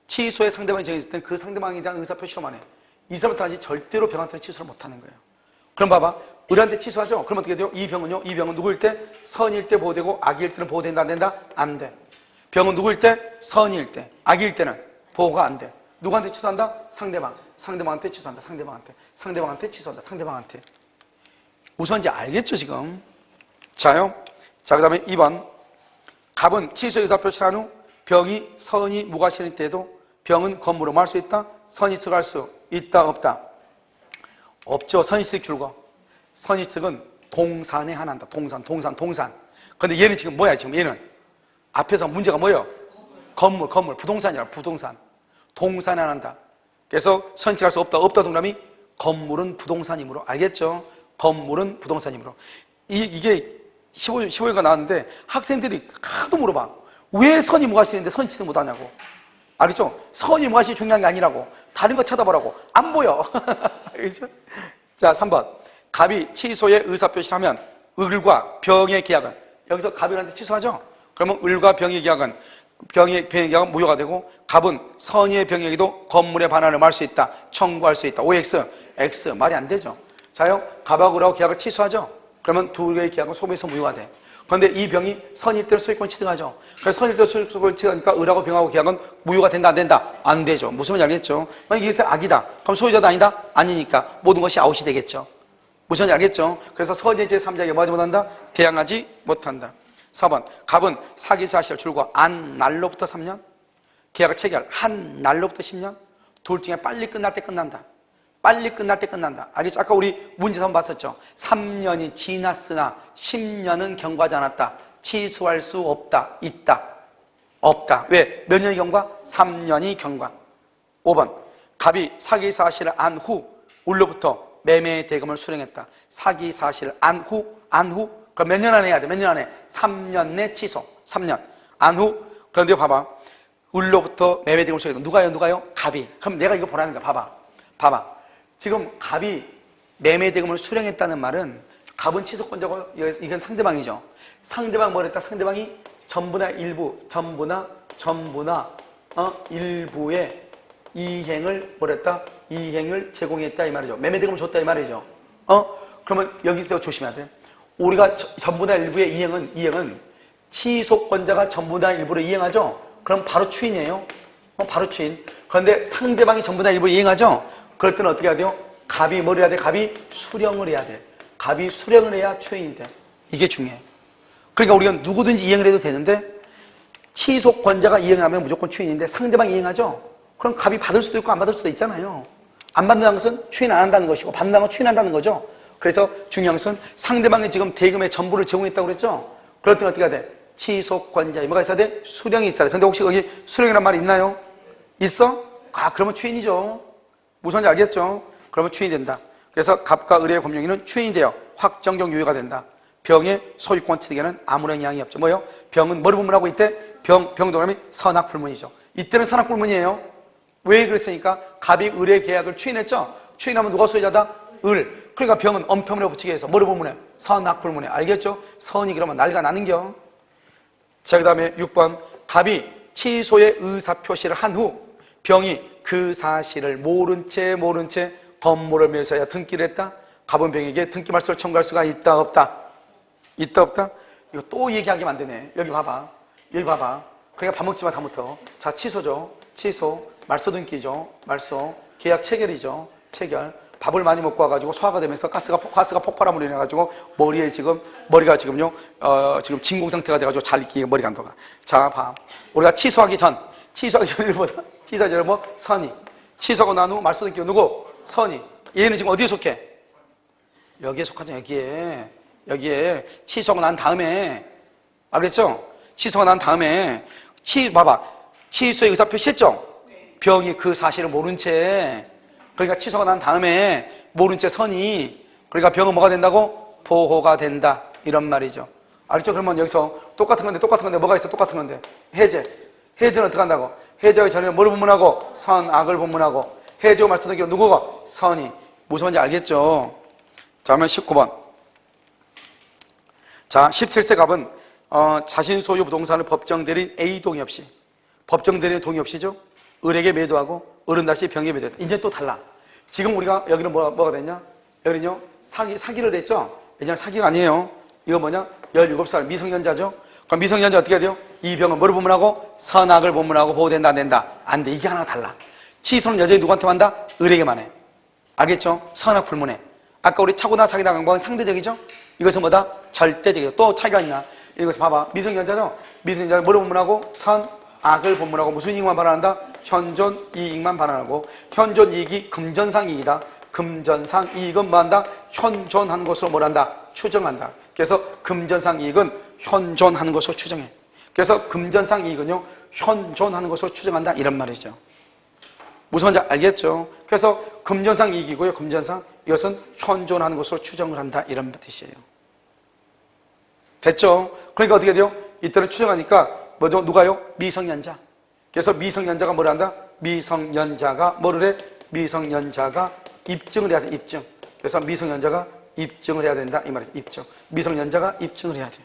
취소의 상대방이 정해졌을 땐 그 상대방에 대한 의사 표시로만 해. 이 사람한테 절대로 병한테는 취소를 못하는 거예요. 그럼 봐봐. 을한테 취소하죠? 그럼 어떻게 돼요? 이 병은요? 이 병은 누구일 때? 선일 때 보호되고 악일 때는 보호된다 안 된다? 안 돼. 병은 누구일 때? 선일 때. 악일 때는 보호가 안 돼. 누구한테 취소한다? 상대방. 상대방한테 취소한다. 상대방한테. 상대방한테 취소한다. 상대방한테. 무슨 말인지 알겠죠 지금? 자요. 자, 그 다음에 2번. 갑은 취소의 의사표시를 한 후 병이 선이 무과실일 때에도 병은 건물로 말할 수 있다? 선이 측할 수 있다? 없다? 없죠. 선이 측 줄거. 선이 측은 동산에 한한다. 동산. 근데 얘는 지금 뭐야 지금 얘는? 앞에서 문제가 뭐예요? 건물. 부동산이라 부동산. 동산에 한한다. 그래서 선이 측할 수 없다. 없다 동그라미 건물은 부동산이므로. 알겠죠? 건물은 부동산이므로. 이게 15회가 나왔는데 학생들이 하도 물어봐. 왜 선이 무과실인데 선이 측을 못하냐고. 알겠죠? 선이 무과실이 중요한 게 아니라고. 다른 거 쳐다보라고. 안 보여. 알겠죠? 자, 3번. 갑이 취소의 의사표시를 하면 을과 병의 계약은, 여기서 갑이한테 취소하죠? 그러면 을과 병의 계약은, 병의 계약은 무효가 되고, 갑은 선의의 병에게도 건물의 반환을 말할 수 있다. 청구할 수 있다. OX, X. 말이 안 되죠. 자요, 갑하고 을하고 계약을 취소하죠? 그러면 두 개의 계약은 소비에서 무효가 돼. 그런데 이 병이 선일 때는 소유권 취득하죠. 그래서 선일 때 소유권 취득하니까 을하고 병하고 계약은 무효가 된다 안 된다? 안 되죠. 무슨 말인지 알겠죠? 만약에 이게 악이다. 그럼 소유자도 아니다? 아니니까 모든 것이 아웃이 되겠죠. 무슨 말인지 알겠죠? 그래서 서재 제3자에게 뭐 하지 못한다? 대항하지 못한다. 4번. 갑은 사기 사실을 줄과 안 날로부터 3년, 계약을 체결 한 날로부터 10년, 둘 중에 빨리 끝날 때 끝난다. 빨리 끝날 때 끝난다. 알겠죠? 아까 우리 문제서 한번 봤었죠? 3년이 지났으나 10년은 경과하지 않았다. 취소할 수 없다. 있다. 없다. 왜? 몇 년이 경과? 3년이 경과. 5번. 갑이 사기 사실을 안 후 을로부터 매매 대금을 수령했다. 사기 사실을 안 후. 그럼 몇 년 안에 해야 돼? 몇 년 안에? 3년 내 취소. 3년. 안 후. 그런데 봐봐. 을로부터 매매 대금을 수령했다. 누가요? 갑이. 그럼 내가 이거 보라는 거야. 봐봐. 지금 갑이 매매 대금을 수령했다는 말은 갑은 취소권자고 이건 상대방이죠. 상대방 뭘 했다? 상대방이 전부나 일부의 이행을 뭘 했다? 이행을 제공했다 이 말이죠. 매매 대금을 줬다 이 말이죠. 그러면 여기서 조심해야 돼. 우리가 전부나 일부의 이행은 취소권자가 전부나 일부를 이행하죠. 그럼 바로 추인이에요. 바로 추인. 그런데 상대방이 전부나 일부를 이행하죠. 그럴 때는 어떻게 해야 돼요? 갑이 뭘 해야 돼? 갑이 수령을 해야 돼. 갑이 수령을 해야 추인이 돼. 이게 중요해. 그러니까 우리가 누구든지 이행을 해도 되는데 취소권자가 이행하면 무조건 추인인데 상대방이 이행하죠? 그럼 갑이 받을 수도 있고 안 받을 수도 있잖아요. 안 받는다는 것은 추인 안 한다는 것이고 받는다는 건 추인한다는 거죠. 그래서 중요한 것은 상대방이 지금 대금의 전부를 제공했다고 그랬죠? 그럴 때는 어떻게 해야 돼? 취소권자에 뭐가 있어야 돼? 수령이 있어야 돼. 근데 혹시 여기 수령이란 말이 있나요? 있어? 그러면 추인이죠. 무슨 말인지 알겠죠? 그러면 추인이 된다. 그래서 갑과 을의 법령이는 추인이 되어 확정적 유효가 된다. 병의 소유권 취득에는 아무런 영향이 없죠. 뭐요? 병은 뭐를 불문하고 이때? 병동함이 선악불문이죠. 이때는 선악불문이에요. 왜 그랬으니까? 갑이 을의 계약을 추인했죠? 추인하면 누가 소유자다? 을. 그러니까 병은 엄평물에 붙이기 위해서 뭐를 불문해? 선악불문해. 알겠죠? 선이 그러면 난리가 나는겨. 자, 그 다음에 6번. 갑이 취소의 의사표시를 한 후 병이 그 사실을 모른 채 건물을 매수하여 등기를 했다. 갑은 병에게 등기 말소를 청구할 수가 있다 없다? 있다 없다? 이거 또 얘기하기만 안 되네. 여기 봐봐. 그러니까 밥 먹지 마 다음부터. 자, 취소죠. 취소. 말소 등기죠. 말소. 계약 체결이죠. 체결. 밥을 많이 먹고 와가지고 소화가 되면서 가스가 폭발함으로 인해가지고 머리가 지금요 지금 진공 상태가 돼가지고 잘 익히게 머리가 안 돌아. 자, 봐. 우리가 취소하기 전일보다 취소하기 전에 뭐? 선의. 취소하고 난 후 말소 등기가 누구? 선의. 얘는 지금 어디에 속해? 여기에 속하죠. 여기에 취소하고 난 다음에 알겠죠? 취소가 난 다음에 봐봐. 취소의 의사 표시했죠? 병이 그 사실을 모른 채, 그러니까 취소가 난 다음에 모른 채 선이, 그러니까 병은 뭐가 된다고? 보호가 된다. 이런 말이죠. 알죠? 그러면 여기서 똑같은 건데 뭐가 있어? 똑같은 건데 해제는 어떻게 한다고? 해제하기 전에 뭐를 본문하고? 선악을 본문하고. 해제하고 말씀드린 누구가? 선이. 무슨 말인지 알겠죠? 자, 그러면 19번. 자, 17세 갑은 자신 소유 부동산을 법정 대리인 A 동의 없이, 법정 대리인 동의 없이죠? 을에게 매도하고 을은 다시 병에 매도했다. 이제 또 달라. 지금 우리가 여기는 뭐가 됐냐? 여기는요, 사기를 됐죠? 왜냐면 사기가 아니에요. 이거 뭐냐? 17살 미성년자죠? 그럼 미성년자 어떻게 해야 돼요? 이 병은 뭐를 본문하고? 선악을 본문하고 보호된다, 안 된다? 안 돼. 이게 하나가 달라. 치소는 여전히 누구한테 한다? 을에게만 해. 알겠죠? 선악 불문해. 아까 우리 차고나 사기다 강박은 상대적이죠? 이것은 뭐다? 절대적이죠. 또 차이가 있나? 이것을 봐봐. 미성년자죠? 미성년자는 뭐를 본문하고? 선악을 본문하고 무슨 이익만 반환한다? 현존 이익만 반환하고 현존 이익이 금전상 이익이다. 금전상 이익은 뭐한다? 현존한 것으로 뭘한다? 추정한다. 그래서 금전상 이익은 현존하는 것으로 추정해. 그래서 금전상 이익은요, 현존하는 것으로 추정한다. 이런 말이죠. 무슨 말인지 알겠죠? 그래서 금전상 이익이고요. 금전상 이것은 현존하는 것으로 추정을 한다. 이런 뜻이에요. 됐죠? 그러니까 어떻게 돼요? 이때는 추정하니까 뭐죠? 누가요? 미성년자. 그래서 미성년자가 뭘 한다? 미성년자가 뭐를 해? 미성년자가 입증을 해야 돼. 입증. 그래서 미성년자가 입증을 해야 된다. 이 말이죠. 입증. 미성년자가 입증을 해야 돼.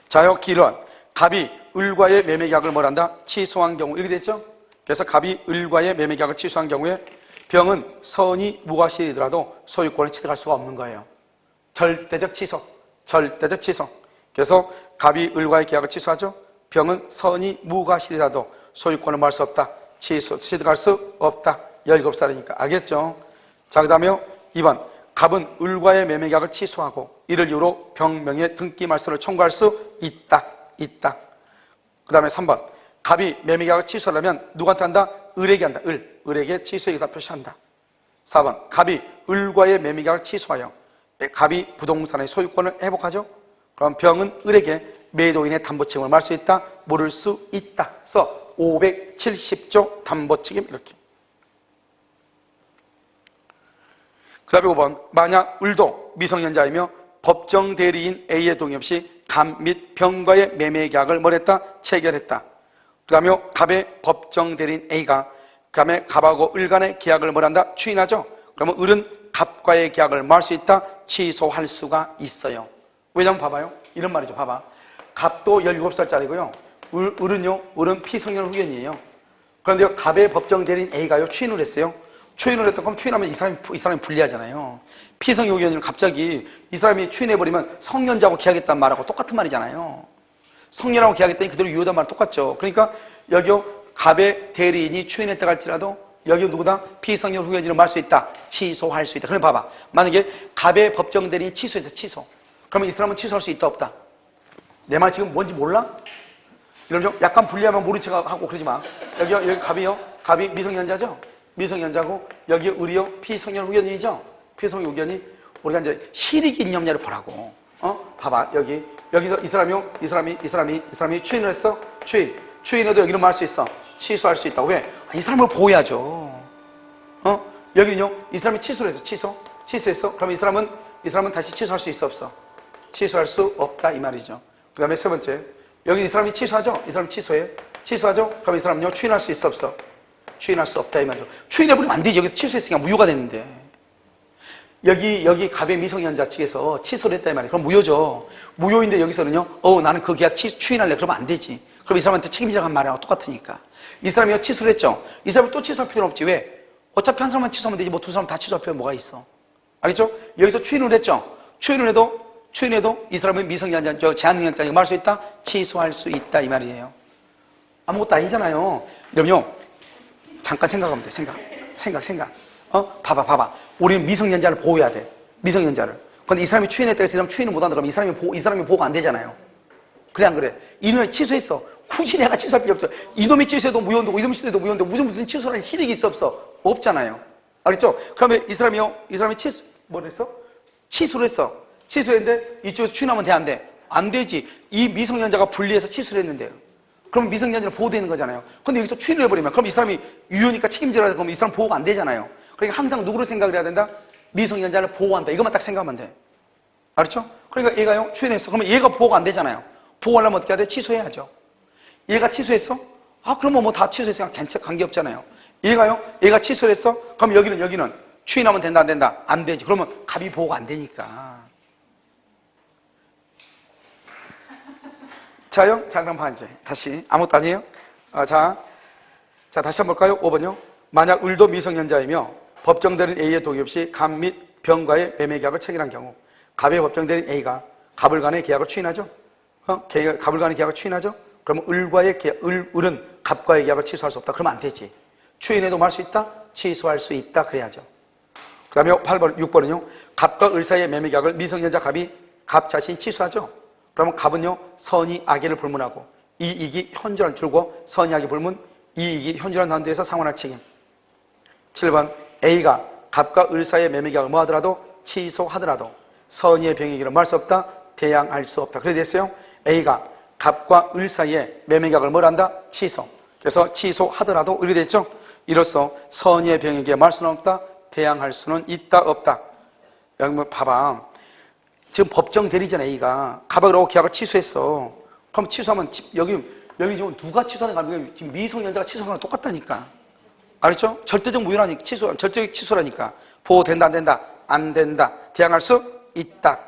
자요, 기론. 갑이 을과의 매매계약을 뭘 한다? 취소한 경우. 이렇게 됐죠? 그래서 갑이 을과의 매매계약을 취소한 경우에 병은 선이 무과실이더라도 소유권을 취득할 수가 없는 거예요. 절대적 취소. 절대적 취소. 그래서 갑이 을과의 계약을 취소하죠? 병은 선이 무과실이라도 소유권을 뭐 할 수 없다. 취득할 수 없다. 17살이니까. 알겠죠? 자, 그 다음에 2번. 갑은 을과의 매매계약을 취소하고 이를 이유로 병명의 등기 말소를 청구할 수 있다. 그 다음에 3번. 갑이 매매계약을 취소하려면 누구한테 한다? 을에게 한다. 을에게 취소의 의사 표시한다. 4번. 갑이 을과의 매매계약을 취소하여 갑이 부동산의 소유권을 회복하죠? 그럼 병은 을에게 매도인의 담보책임을 말 수 있다. 물을 수 있다. 써 570조 담보책임 이렇게. 그 다음에 5번. 만약 을도 미성년자이며 법정 대리인 A의 동의 없이 갑 및 병과의 매매계약을 뭘 했다? 체결했다. 그 다음에 갑의 법정 대리인 A가 그 다음에 갑하고 을 간의 계약을 뭘 한다? 추인하죠? 그러면 을은 갑과의 계약을 뭐 할 수 있다? 취소할 수가 있어요. 왜냐면 봐봐요. 이런 말이죠. 봐봐. 갑도 17살짜리고요. 을은 피성년 후견이에요. 그런데 갑의 법정 대리인 A가요, 추인을 했어요. 추인을 했다 그럼 추인하면 이 사람이 불리하잖아요. 피성년 후견이면 갑자기 이 사람이 추인해버리면 성년자하고 계약했단 말하고 똑같은 말이잖아요. 성년하고 계약했더니 그대로 유효단 말은 똑같죠. 그러니까 여기요, 갑의 대리인이 추인했다고 할지라도 여기 누구다? 피성년 후견인을 말 수 있다. 취소할 수 있다. 그럼 봐봐. 만약에 갑의 법정 대리인이 취소해서 취소. 그러면 이 사람은 취소할 수 있다 없다? 내 말 지금 뭔지 몰라? 이러면 약간 불리하면 모른 척 하고 그러지 마. 여기 갑이요. 갑이 미성년자죠? 미성년자고 여기 을이요. 피성년 후견인이죠? 피성년 후견이 우리가 이제 실익이념냐를 보라고. 봐봐. 여기서 이 사람이 추인을 했어. 추인해도 여기는 뭐 할 수 있어? 취소할 수 있다고. 왜? 이 사람을 보호해야죠. 여기는요. 이 사람이 취소를 했어. 취소했어. 그럼 이 사람은 다시 취소할 수 있어 없어? 취소할 수 없다 이 말이죠. 그 다음에 세 번째. 여기 이 사람이 취소하죠? 이 사람 취소해. 취소하죠? 그럼 이 사람은요. 추인할 수 있어 없어? 추인할 수 없다 이 말이죠. 추인해버리면 안 되지. 여기서 취소했으니까 무효가 됐는데. 여기 갑의 미성년자 측에서 취소를 했다 이 말이에요. 그럼 무효죠. 무효인데 여기서는요. 나는 그 계약 추인할래. 그러면 안 되지. 그럼 이 사람한테 책임지라고 한 말하고 똑같으니까. 이 사람이 취소를 했죠. 이 사람이 또 취소할 필요는 없지. 왜? 어차피 한 사람만 취소하면 되지. 뭐 두 사람 다 취소할 필요가 뭐가 있어. 알겠죠? 여기서 추인을 했죠. 추인을 해도 이 사람은 미성년자, 제한능력자니까 말 수 있다? 취소할 수 있다 이 말이에요. 아무것도 아니잖아요. 그럼요. 잠깐 생각하면 돼. 생각. 봐봐. 우리는 미성년자를 보호해야 돼. 미성년자를. 근데 이 사람이 추인했다고 해서 이 사람 추인을 못한다 그러면 이 사람이 보호가 안 되잖아요. 그래 안 그래? 이놈이 취소했어. 굳이 내가 취소할 필요 없어. 이놈이 취소해도 무효인데 이놈이 취소해도 무효인데 무슨 취소라는 실익이 있어 없어? 없잖아요. 알겠죠? 그러면 이 사람이 뭐를 했어? 취소를 했어. 취소했는데 이쪽에서 추인하면 돼 안 돼? 안 되지. 이 미성년자가 분리해서 취소를 했는데요. 그럼 미성년자는 보호되는 거잖아요. 근데 여기서 추인을 해버리면 그럼 이 사람이 유효니까 책임지라 그러면 이 사람 보호가 안 되잖아요. 그러니까 항상 누구를 생각을 해야 된다? 미성년자를 보호한다. 이것만 딱 생각하면 돼. 알았죠? 그러니까 얘가요 추인했어. 그러면 얘가 보호가 안 되잖아요. 보호하려면 어떻게 해야 돼? 취소해야죠. 얘가 취소했어? 그러면 뭐 다 취소했으니까 관계없잖아요. 얘가 취소를 했어? 그럼 여기는 추인하면 된다 안 된다? 안 되지. 그러면 갑이 보호가 안 되니까. 자요? 자 그럼 봐 이제 다시 아무것도 아니에요? 자 다시 한번 볼까요? 5번요. 만약 을도 미성년자이며 법정되는 A의 동의 없이 갑 및 병과의 매매 계약을 체결한 경우 갑의 법정되는 A가 갑을 간의 계약을 추인하죠. 갑을 간의 계약을 추인하죠. 그러면 을과의 계약, 을은 갑과의 계약을 취소할 수 없다. 그러면 안 되지. 추인해도 말 수 있다? 취소할 수 있다. 그래야죠. 그 다음에 8번, 6번은요. 갑과 을 사이의 매매 계약을 미성년자 갑이 갑 자신이 취소하죠. 그러면 갑은요. 선의 악의를 불문하고 이익이 현저한 줄고 선의 악의 불문, 이익이 현저한 한도에서 상환할 책임. 7번 A가 갑과 을 사이의 매매 계약을 뭐 하더라도 취소하더라도 선의의 병행기를 말 수 없다. 대항할 수 없다. 그래 됐어요. A가 갑과 을 사이에 매매 계약을 뭘 한다? 취소. 그래서 취소하더라도 이렇게 됐죠. 이로써 선의의 병행기에 말 수는 없다. 대항할 수는 있다 없다. 여기 뭐 봐봐. 지금 법정 대리잖아. A가 갑하고 계약을 취소했어. 그럼 취소하면 여기 지금 누가 취소하는 거 지금 미성년자가 취소하는 거 똑같다니까. 알았죠? 절대적 무효라니까. 절대적 취소라니까. 보호된다 안 된다? 안 된다. 대항할 수 있다.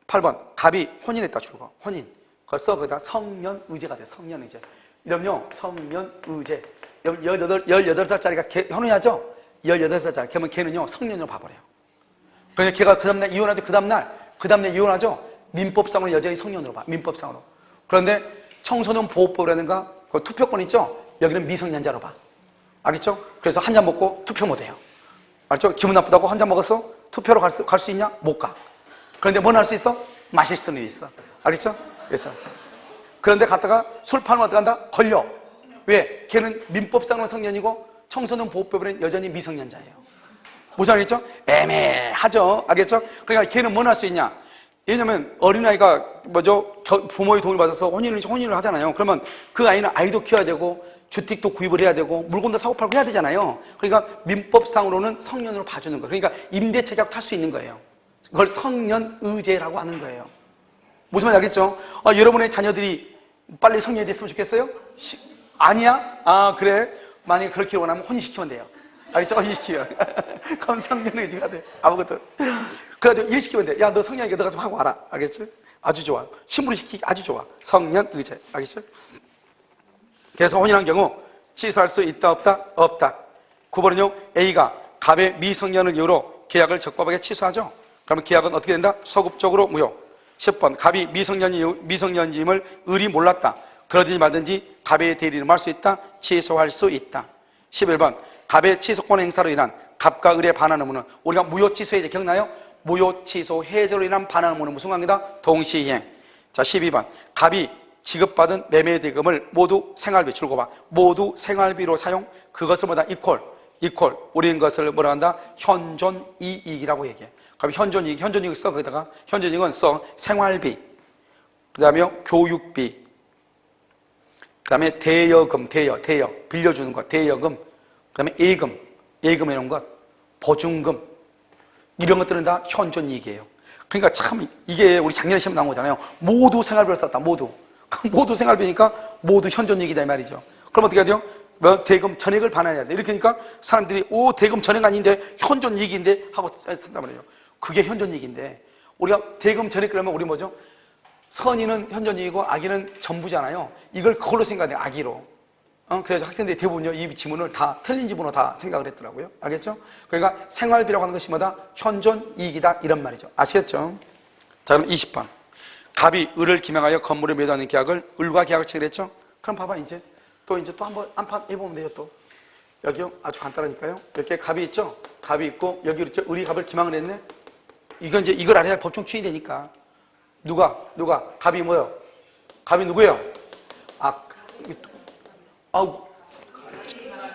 8번 갑이 혼인했다. 줄거 혼인. 벌써 거기다 성년의제가 돼. 성년의제. 이러면요. 성년의제. 18살짜리가 혼인하죠? 18살짜리. 그러면 걔는요. 성년으로 봐버려요. 그러니까 걔가 그 다음날 이혼하죠. 그 다음날 이혼하죠. 민법상으로 여전히 성년으로 봐. 민법상으로. 그런데 청소년 보호법이라든가 그 투표권 있죠? 여기는 미성년자로 봐. 알겠죠? 그래서 한 잔 먹고 투표 못 해요. 알죠? 기분 나쁘다고 한 잔 먹었어? 투표로 갈 수 있냐? 못 가. 그런데 뭘 할 수 있어? 마실 수는 있어. 알겠죠? 그래서. 그런데 갔다가 술 팔면 어떡한다? 걸려. 왜? 걔는 민법상으로 성년이고 청소년 보호법에는 여전히 미성년자예요. 무슨 알겠죠? 애매하죠. 알겠죠? 그러니까 걔는 뭘 할 수 있냐? 왜냐면 어린아이가 부모의 도움을 받아서 혼인을 하잖아요. 그러면 그 아이는 아이도 키워야 되고 주택도 구입을 해야 되고 물건도 사고 팔고 해야 되잖아요. 그러니까 민법상으로는 성년으로 봐주는 거예요. 그러니까 임대차 계약 탈 수 있는 거예요. 그걸 성년의제라고 하는 거예요. 무슨 말인지 알겠죠? 여러분의 자녀들이 빨리 성년이 됐으면 좋겠어요? 아니야? 아 그래? 만약에 그렇게 원하면 혼인시키면 돼요. 알겠죠? 혼인시키면. 그럼 성년의제가 돼. 아무것도. 그래가지고 일 시키면 돼. 야 너 성년이니까 너가 좀 하고 와라. 알겠죠? 아주 좋아. 신부를 시키기 아주 좋아. 성년의제. 알겠죠? 그래서 혼인한 경우 취소할 수 있다 없다? 없다. 9번은요. A가 갑의 미성년을 이유로 계약을 적법하게 취소하죠. 그러면 계약은 어떻게 된다? 소급적으로 무효. 10번 갑이 미성년임을 을이 몰랐다. 그러든지 말든지 갑의 대리를 할 수 있다. 취소할 수 있다. 11번 갑의 취소권 행사로 인한 갑과 을의 반환 의무는 우리가 무효 취소 해제 기억나요? 무효 취소 해제로 인한 반환 의무는 무슨 관계다? 동시이행. 자 12번 갑이 지급받은 매매 대금을 모두 생활비 줄거 봐. 모두 생활비로 사용. 그것을 뭐다? 이퀄. 우리는 그것을 뭐라 한다? 현존이익이라고 얘기해. 그럼 현존이익 써. 거기다가 현존이익은 써. 생활비. 그 다음에 교육비. 그 다음에 대여금, 대여. 빌려주는 것. 대여금. 그 다음에 예금 이런 것. 보증금. 이런 것들은 다 현존이익이에요. 그러니까 참 이게 우리 작년에 시험 나온 거잖아요. 모두 생활비로 썼다. 모두 생활비니까 모두 현존이익이다 이 말이죠. 그럼 어떻게 해야 돼요? 대금 전액을 반환해야 돼. 이렇게 하니까 사람들이 대금 전액 아닌데 현존이익인데 하고 쓴단 말이에요. 그게 현존이익인데 우리가 대금 전액 그러면 우리 뭐죠? 선의는 현존이익이고 악의는 전부잖아요. 이걸 그걸로 생각해요. 악의로. 그래서 학생들이 대부분요 이 지문을 다 틀린 지문으로 다 생각을 했더라고요. 알겠죠? 그러니까 생활비라고 하는 것이 뭐다? 현존이익이다 이런 말이죠. 아시겠죠? 자 그럼 20번 갑이 을을 기명하여 건물을 매도하는 계약을 을과 계약을 체결했죠? 그럼 봐봐 이제 또 한번 한판 해보면 돼요. 또 여기요 아주 간단하니까요. 이렇게 갑이 있죠? 갑이 있고 여기 있죠? 을이 갑을 기망을 했네. 이걸 알아야 법정 추인이 되니까. 누가 갑이 뭐요? 갑이 누구예요?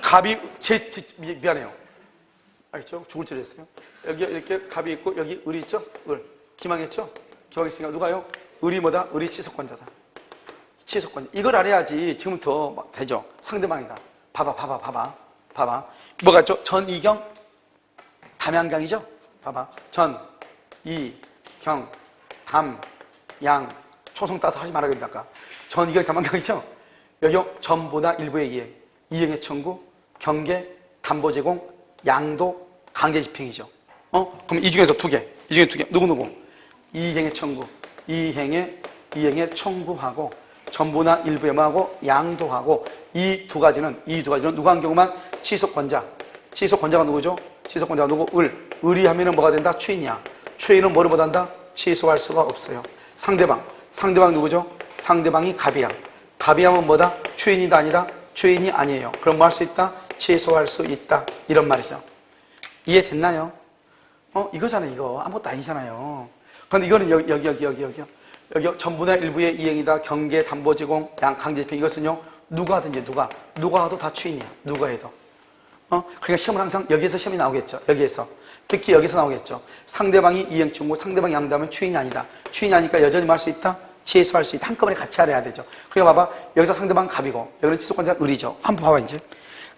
갑이 미안해요. 알겠죠? 죽을 줄 알았어요. 여기 이렇게 갑이 있고 여기 을이 있죠? 을 기망했죠? 기망했으니까 누가요? 을이 뭐다? 을이 취소권자다. 취소권. 이걸 알아야지 지금부터 되죠. 상대방이다. 봐봐. 뭐가 있죠? 전이경 담양강이죠? 봐봐. 전, 이, 경, 담, 양, 초성 따서 하지 말아야 된다. 전이경 담양강이죠? 여기요. 전보다 일부의 이행의 청구, 경계, 담보 제공, 양도, 강제 집행이죠. 그럼 이 중에서 두 개. 누구? 이행의 청구. 이행의 청구하고 전부나 일부에 뭐하고 양도하고 이 두 가지는 누가 한 경우만 취소권자 취소권자가 누구죠? 취소권자가 누구? 을이 하면은 뭐가 된다? 추인이야. 추인은 뭐를 못한다? 취소할 수가 없어요. 상대방 누구죠? 상대방이 갑이야. 갑이 하면 뭐다? 추인이다 아니다? 추인이 아니에요. 그럼 뭐 할 수 있다? 취소할 수 있다. 이런 말이죠. 이해됐나요? 이거잖아요. 이거 아무것도 아니잖아요. 그런데 이거는 여기 전부나 일부의 이행이다. 경계, 담보 제공, 강제집행. 이것은요 누가 하든지 누가 해도 다 추인이야. 누가 해도. 그러니까 시험은 항상 여기에서 시험이 나오겠죠. 여기에서. 특히 여기서 나오겠죠. 상대방이 이행충고 상대방이 양다면 추인이 아니다. 추인이 아니까 여전히 뭐 할 수 있다? 취소할 수 있다. 한꺼번에 같이 알아야 되죠. 그러니까 봐봐. 여기서 상대방은 갑이고 여기는 취소권자는 을이죠. 한번 봐봐 이제.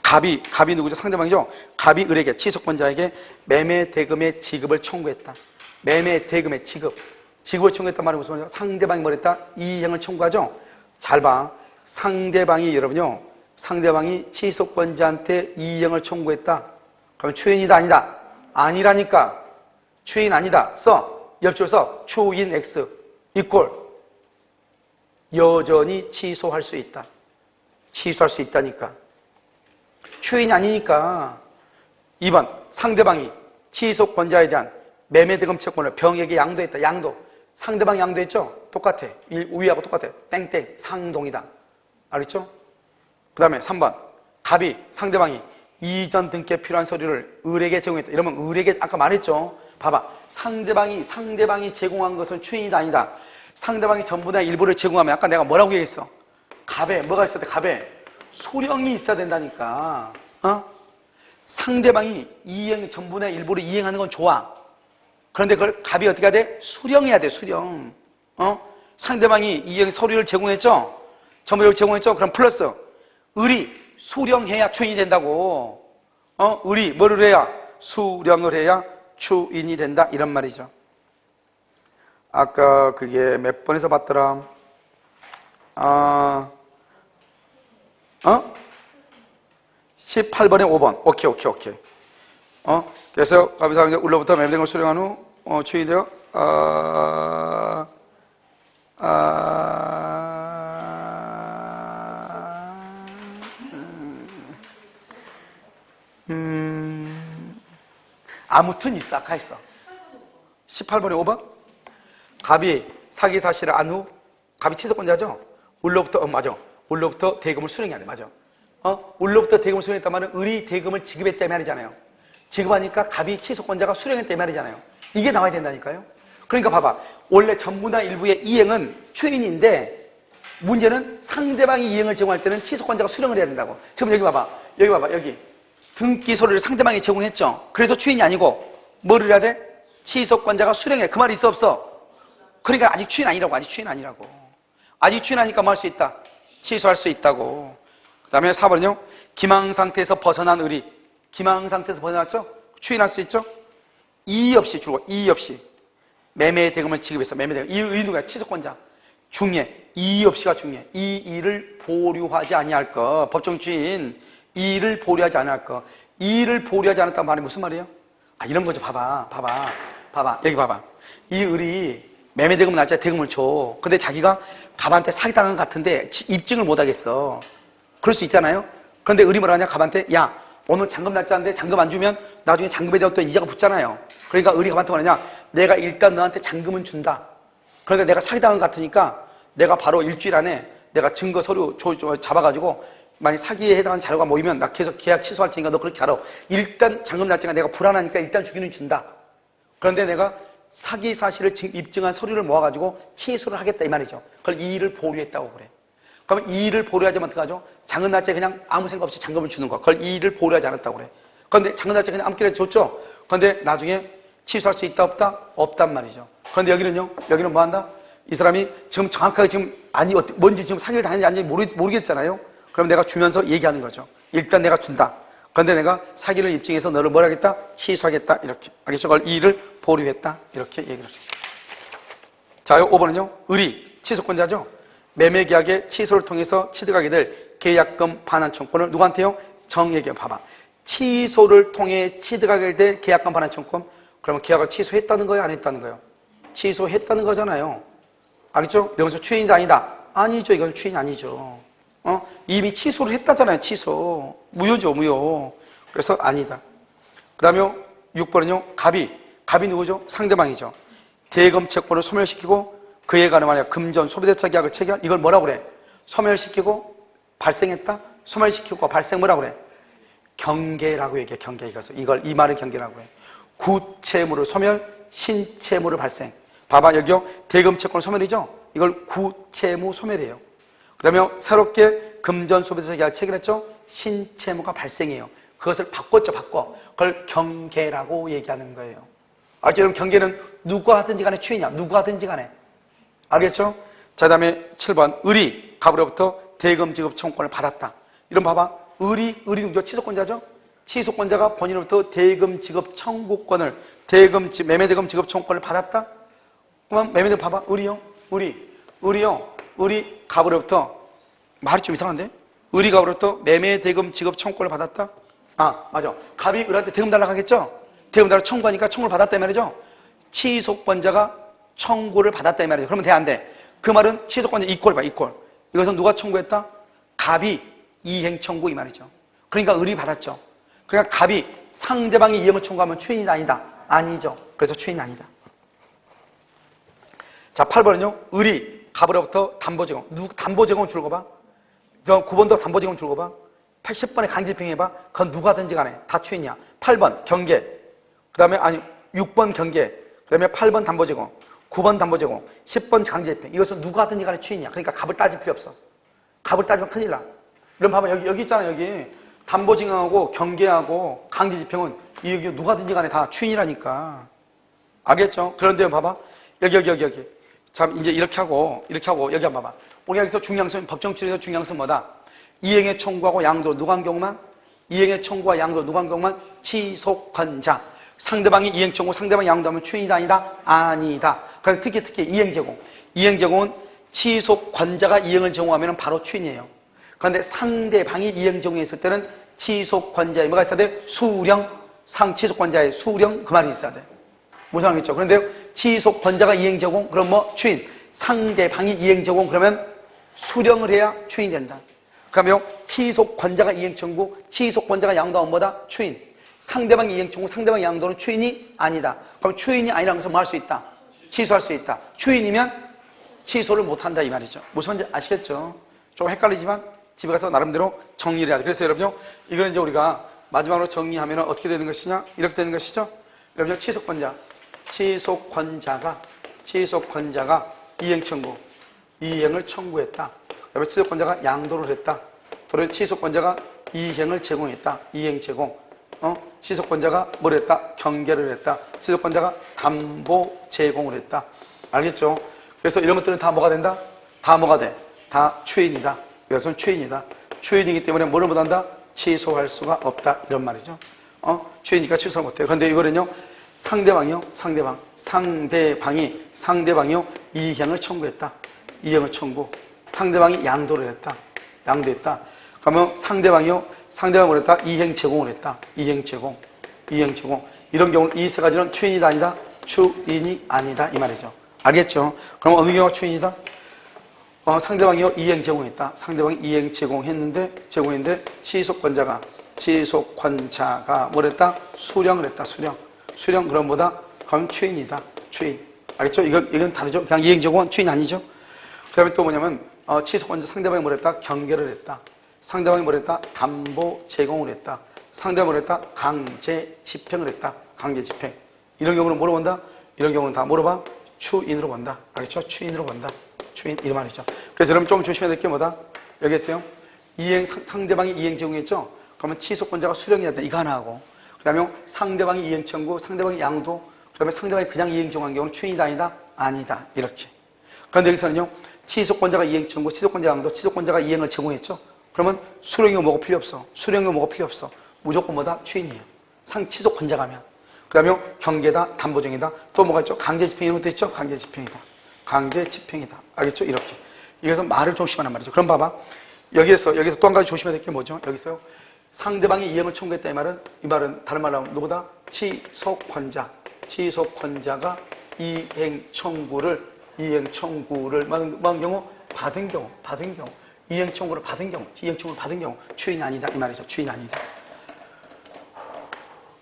갑이 누구죠? 상대방이죠. 갑이 을에게 취소권자에게 매매 대금의 지급을 청구했다. 매매 대금의 지급을 청구했단 말은 무슨 말이야? 상대방이 뭘 했다? 이행을 청구하죠. 잘 봐. 상대방이 취소권자한테 이행을 청구했다. 그러면 추인이다 아니다? 아니라니까. 추인 아니다. 옆줄 써. 추인 X 이꼴 여전히 취소할 수 있다. 취소할 수 있다니까. 추인이 아니니까. 2번 상대방이 취소권자에 대한 매매대금 채권을 병에게 양도했다. 양도. 상대방이 양도했죠? 똑같아. 위하고 똑같아. 땡땡 상동이다. 알겠죠? 그 다음에 3번 갑이 상대방이 이전 등기에 필요한 서류를 을에게 제공했다. 이러면 을에게 아까 말했죠? 봐봐. 상대방이 제공한 것은 추인이다 아니다. 상대방이 전부나 일부를 제공하면 아까 내가 뭐라고 얘기했어? 갑에 뭐가 있어야 돼? 갑에 소령이 있어야 된다니까. 상대방이 전부나 일부를 이행하는 건 좋아. 그런데 그걸 갑이 어떻게 해야 돼? 수령해야 돼. 수령. 상대방이 이행 서류를 제공했죠? 전부를 제공했죠? 그럼 플러스 을이 수령해야 추인이 된다고. 을이 뭐를 해야? 수령을 해야 추인이 된다. 이런 말이죠. 아까 그게 몇 번에서 봤더라? 18번에 5번. 오케이. 그래서 갑이사가 을로부터 매매된 걸 수령한 후 추인이 되어 아무튼 있어. 아까 있어. 18번에 5번. 갑이 사기 사실을 안 후 갑이 취소권자죠. 을로부터 맞아. 을로부터 대금을 수령해야 돼. 맞아. 을로부터 대금을 수령했단 말은 을이 대금을 지급했다 말이잖아요. 지급하니까 갑이 취소권자가 수령했다 말이잖아요. 이게 나와야 된다니까요. 그러니까 봐봐. 원래 전부나 일부의 이행은 추인인데 문제는 상대방이 이행을 제공할 때는 취소권자가 수령을 해야 된다고. 지금 여기 봐봐. 여기 등기 서류를 상대방이 제공했죠. 그래서 추인이 아니고 뭐를 해야 돼? 취소권자가 수령해. 그 말이 있어 없어? 그러니까 아직 추인 아니라고. 아직 추인 아니니까 뭐 할 수 있다? 취소할 수 있다고. 그 다음에 4번은요. 기망 상태에서 벗어난 을이 기망 상태에서 벗어났죠? 추인할 수 있죠? 이의 없이 매매 대금을 지급했어. 매매 대금. 이 을이 누구야? 취소권자. 중에 이의 없이가 중에 이 일을 보류하지 아니할 것. 법정 추인 이 일을 보류하지 않을 것. 이 일을 보류하지 않았다는 말이 무슨 말이에요? 이런 거죠. 봐봐. 여기 봐봐. 이 을이 매매 대금을 날짜 대금을 줘. 근데 자기가 갑한테 사기당한 것 같은데 입증을 못 하겠어. 그럴 수 있잖아요. 그런데 을이 뭐라 하냐? 갑한테 야 오늘 잔금 날짜인데 잔금 안 주면 나중에 잔금에 대한 또 이자가 붙잖아요. 그러니까 을이 갑한테 뭐라냐? 내가 일단 너한테 잔금은 준다. 그런데 내가 사기당한 것 같으니까 내가 바로 일주일 안에 내가 증거 서류 잡아가지고 만약 사기에 해당하는 자료가 모이면 나 계속 계약 취소할 테니까 너 그렇게 알아. 일단 잔금 날짜가 내가 불안하니까 일단 주기는 준다. 그런데 내가 사기 사실을 입증한 서류를 모아가지고 취소를 하겠다 이 말이죠. 그걸 이 일을 보류했다고 그래. 그러면 이 일을 보류하자면 어떡하죠? 잔금 날짜에 그냥 아무 생각 없이 잔금을 주는 거야. 그걸 이 일을 보류하지 않았다고 그래. 그런데 잔금 날짜에 그냥 아무렇게나 줬죠? 그런데 나중에 취소할 수 있다 없다? 없단 말이죠. 그런데 여기는 뭐 한다? 이 사람이 지금 정확하게 지금 뭔지 지금 사기를 당했는지 아닌지 모르겠잖아요. 그럼 내가 주면서 얘기하는 거죠. 일단 내가 준다. 그런데 내가 사기를 입증해서 너를 뭘 하겠다? 취소하겠다. 이렇게. 알겠죠? 그걸 이 일을 보류했다. 이렇게 얘기를 하죠. 자, 5번은요. 을이 취소권자죠. 매매계약의 취소를 통해서 취득하게 될 계약금 반환 청구권을 누구한테요? 정에게. 봐봐. 취소를 통해 취득하게 될 계약금 반환 청구권. 그러면 계약을 취소했다는 거예요? 안 했다는 거예요? 취소했다는 거잖아요. 알겠죠? 여기서 추인이다 아니다? 아니죠. 이건 추인이 아니죠. 이미 취소를 했다잖아요. 취소. 무효죠. 무효. 그래서 아니다. 그 다음에 6번은요, 갑이 누구죠? 상대방이죠. 대금 채권을 소멸시키고 그에 관한 만약 금전 소비대차 계약을 체결, 이걸 뭐라고 그래? 소멸시키고 발생했다? 소멸시키고 발생 뭐라고 그래? 경계라고 얘기해. 경계. 이 말을 경계라고 해. 구채무를 소멸, 신채무를 발생. 봐봐, 여기요, 대금 채권 소멸이죠? 이걸 구채무 소멸이에요. 그 다음에 새롭게 금전 소비대차 계약을 체결했죠? 신채무가 발생해요. 그것을 바꿨죠, 바꿔. 그걸 경계라고 얘기하는 거예요. 알죠? 여러분, 경계는 누가 하든지 간에 추인이야. 누가 하든지 간에. 알겠죠? 자, 그 다음에 7번. 을이 갑으로부터 대금 지급 청구권을 받았다. 이런 봐봐. 을이 누구죠? 취소권자죠? 취소권자가 본인으로부터 대금 지급 청구권을, 매매 대금 지급 청구권을 받았다? 그러면 매매대 봐봐. 을이 갑으로부터, 말이 좀 이상한데? 을이 갑으로부터 매매 대금 지급 청구권을 받았다? 아, 맞아. 갑이 을한테 대금 달라고 하겠죠? 대금 달라고 청구하니까 청구를 받았다 이 말이죠? 취소권자가 청구를 받았다 이 말이죠. 그러면 돼, 안 돼? 그 말은 취소권자 이꼴 봐, 이꼴. 이것은 누가 청구했다? 갑이 이행 청구 이 말이죠. 그러니까 을이 받았죠. 그러니까 갑이 상대방이 이행을 청구하면 추인이다, 아니다? 아니죠. 그래서 추인이 아니다. 자, 8번은요. 을이 갑으로부터 담보제공. 담보제공을 줄거 봐. 9번도 담보제공 줄거 봐. 80번에 강제집행해봐. 그건 누가든지 간에 다 추인이야. 8번 경계. 그 다음에 6번 경계. 그 다음에 8번 담보제공. 9번 담보제공. 10번 강제집행. 이것은 누가든지 간에 추인이야. 그러니까 갑을 따질 필요 없어. 갑을 따지면 큰일 나. 이런 봐봐. 여기 있잖아, 여기. 담보징용하고 경계하고 강제집행은 여기 누가든지 간에 다 추인이라니까. 알겠죠? 그런데 봐봐. 여기. 참, 이제 이렇게 하고, 여기 한번 봐봐. 우리 여기서 중량성, 법정치료에서 중량성 뭐다? 이행의 청구하고 양도, 누가 한 경우만? 이행의 청구와 양도, 누가 한 경우만? 취소권자. 상대방이 이행 청구, 상대방이 양도하면 추인이다, 아니다? 아니다. 그래서 특히 이행 제공. 이행 제공은 취소권자가 이행을 제공하면 바로 추인이에요. 그런데 상대방이 이행 제공했을 때는 취소권자의 뭐가 있어야 돼? 수령, 취소권자의 수령, 그 말이 있어야 돼. 무슨 말이겠죠? 그런데 취소권자가 이행 제공, 그럼 뭐? 추인. 상대방이 이행 제공, 그러면 수령을 해야 추인이 된다. 그러면 취소권자가 이행 청구, 취소권자가 양도하면 뭐다? 추인. 상대방이 이행 청구, 상대방이 양도는 추인이 아니다. 그럼 추인이 아니라고 해서 뭐 할 수 있다? 취소할 수 있다. 추인이면 취소를 못한다 이 말이죠. 무슨 말인지 아시겠죠? 좀 헷갈리지만 집에 가서 나름대로 정리를 해야 돼. 그래서 여러분요, 이거는 이제 우리가 마지막으로 정리하면 어떻게 되는 것이냐? 이렇게 되는 것이죠? 여러분요, 취소권자가 이행 청구, 이행을 청구했다. 그다음에 취소권자가 양도를 했다. 그리고 취소권자가 이행을 제공했다. 이행 제공. 취소권자가 뭘 했다? 경계를 했다. 취소권자가 담보 제공을 했다. 알겠죠? 그래서 이런 것들은 다 뭐가 된다? 다 뭐가 돼? 다 추인이다. 이것은 추인이다. 추인이기 때문에 뭐를 못한다? 취소할 수가 없다. 이런 말이죠. 추인이니까 취소를 못해요. 그런데 이거는요, 상대방이요, 상대방이요, 이행을 청구했다. 이행을 청구. 상대방이 양도를 했다. 양도했다. 그러면 상대방이 뭐랬다? 이행 제공을 했다. 이행 제공. 이런 경우는 이 세 가지는 추인이다, 아니다? 추인이 아니다. 이 말이죠. 알겠죠? 그럼 어느 경우가 추인이다? 상대방이요, 이행 제공했다. 상대방이 이행 제공했는데, 취소권자가 뭐랬다? 수령을 했다. 수령, 그럼 뭐다? 그럼 추인이다. 추인. 알겠죠? 이건 다르죠? 그냥 이행 제공은 추인 아니죠? 그 다음에 또 뭐냐면, 취소권자 상대방이 뭐랬다? 경계를 했다. 상대방이 뭐랬다? 담보 제공을 했다. 상대방이 뭐랬다? 강제 집행을 했다. 강제 집행. 이런 경우는 뭐로 본다? 이런 경우는 다 뭐로 봐? 추인으로 본다. 알겠죠? 추인으로 본다. 추인, 이 말이죠. 그래서 여러분 좀 조심해야 될 게 뭐다? 여기 있어요. 상대방이 이행 제공했죠? 그러면 취소권자가 수령해야 돼. 이거 하나 하고. 그 다음에 상대방이 이행 청구, 상대방이 양도, 그 다음에 상대방이 그냥 이행 제공한 경우는 추인이다, 아니다? 아니다. 이렇게. 그런데 여기서는요, 취소권자가 이행 청구, 취소권자 양도, 취소권자가 이행을 제공했죠? 그러면 수령이고 뭐가 필요 없어. 무조건 뭐다? 추인이에요. 취소권자가 하면. 그 다음에 경계다, 담보정이다. 또 뭐가 있죠? 강제집행 이런 것도 있죠? 강제집행이다. 알겠죠? 이렇게. 여기서 말을 조심하란 말이죠. 그럼 봐봐. 여기서 또 한 가지 조심해야 될 게 뭐죠? 여기서요. 상대방이 이행을 청구했다 이 말은 다른 말로 하면 누구다? 취소권자가 이행 청구를 받은 경우 이행 청구를 받은 경우 추인이 아니다 이 말이죠. 추인이 아니다.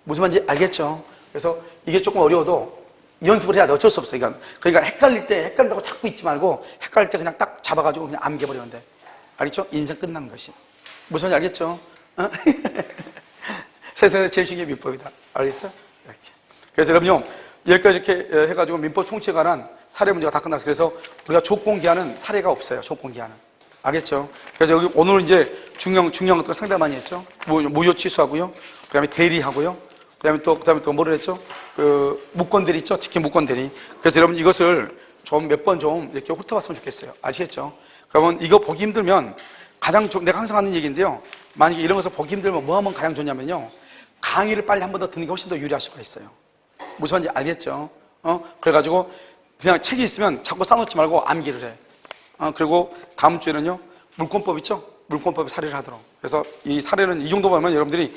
무슨 말인지 알겠죠? 그래서 이게 조금 어려워도 연습을 해야 돼. 어쩔 수 없어, 이건. 그러니까 헷갈릴 때 헷갈린다고 자꾸 잊지 말고 헷갈릴 때 그냥 딱 잡아가지고 그냥 암기해버리면 돼. 알겠죠? 인생 끝나는 것이. 무슨 말인지 알겠죠? 어? 세상에서 제일 신기한 민법이다. 알겠어? 이렇게. 그래서 여러분요, 여기까지 이렇게 해가지고 민법 총칙에 관한 사례 문제가 다 끝났어요. 그래서 우리가 조건기하는 사례가 없어요. 조건기하는. 알겠죠? 그래서 여기 오늘 이제 중요한 것들 상당히 많이 했죠. 무효 취소하고요. 그 다음에 대리하고요. 그 다음에 또 뭐를 했죠? 무권 대리 있죠? 특히 무권 대리. 그래서 여러분 이것을 좀 몇 번 좀 이렇게 훑어봤으면 좋겠어요. 아시겠죠? 그러면 이거 보기 힘들면 내가 항상 하는 얘기인데요. 만약에 이런 것을 보기 힘들면 뭐 하면 가장 좋냐면요. 강의를 빨리 한 번 더 듣는 게 훨씬 더 유리할 수가 있어요. 무슨 말인지 알겠죠? 그래가지고 그냥 책이 있으면 자꾸 싸놓지 말고 암기를 해. 그리고 다음 주에는요, 물권법 있죠? 물권법의 사례를 하도록. 그래서 이 사례는 이 정도 보면 여러분들이,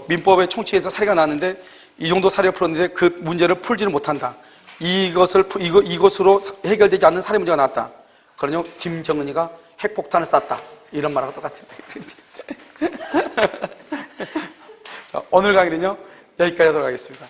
민법의 총칙에서 사례가 나왔는데 이 정도 사례를 풀었는데 그 문제를 풀지는 못한다. 이것으로 해결되지 않는 사례 문제가 나왔다. 그러냐, 김정은이가 핵폭탄을 쐈다. 이런 말하고 똑같아요. 자, 오늘 강의는요, 여기까지 하도록 하겠습니다.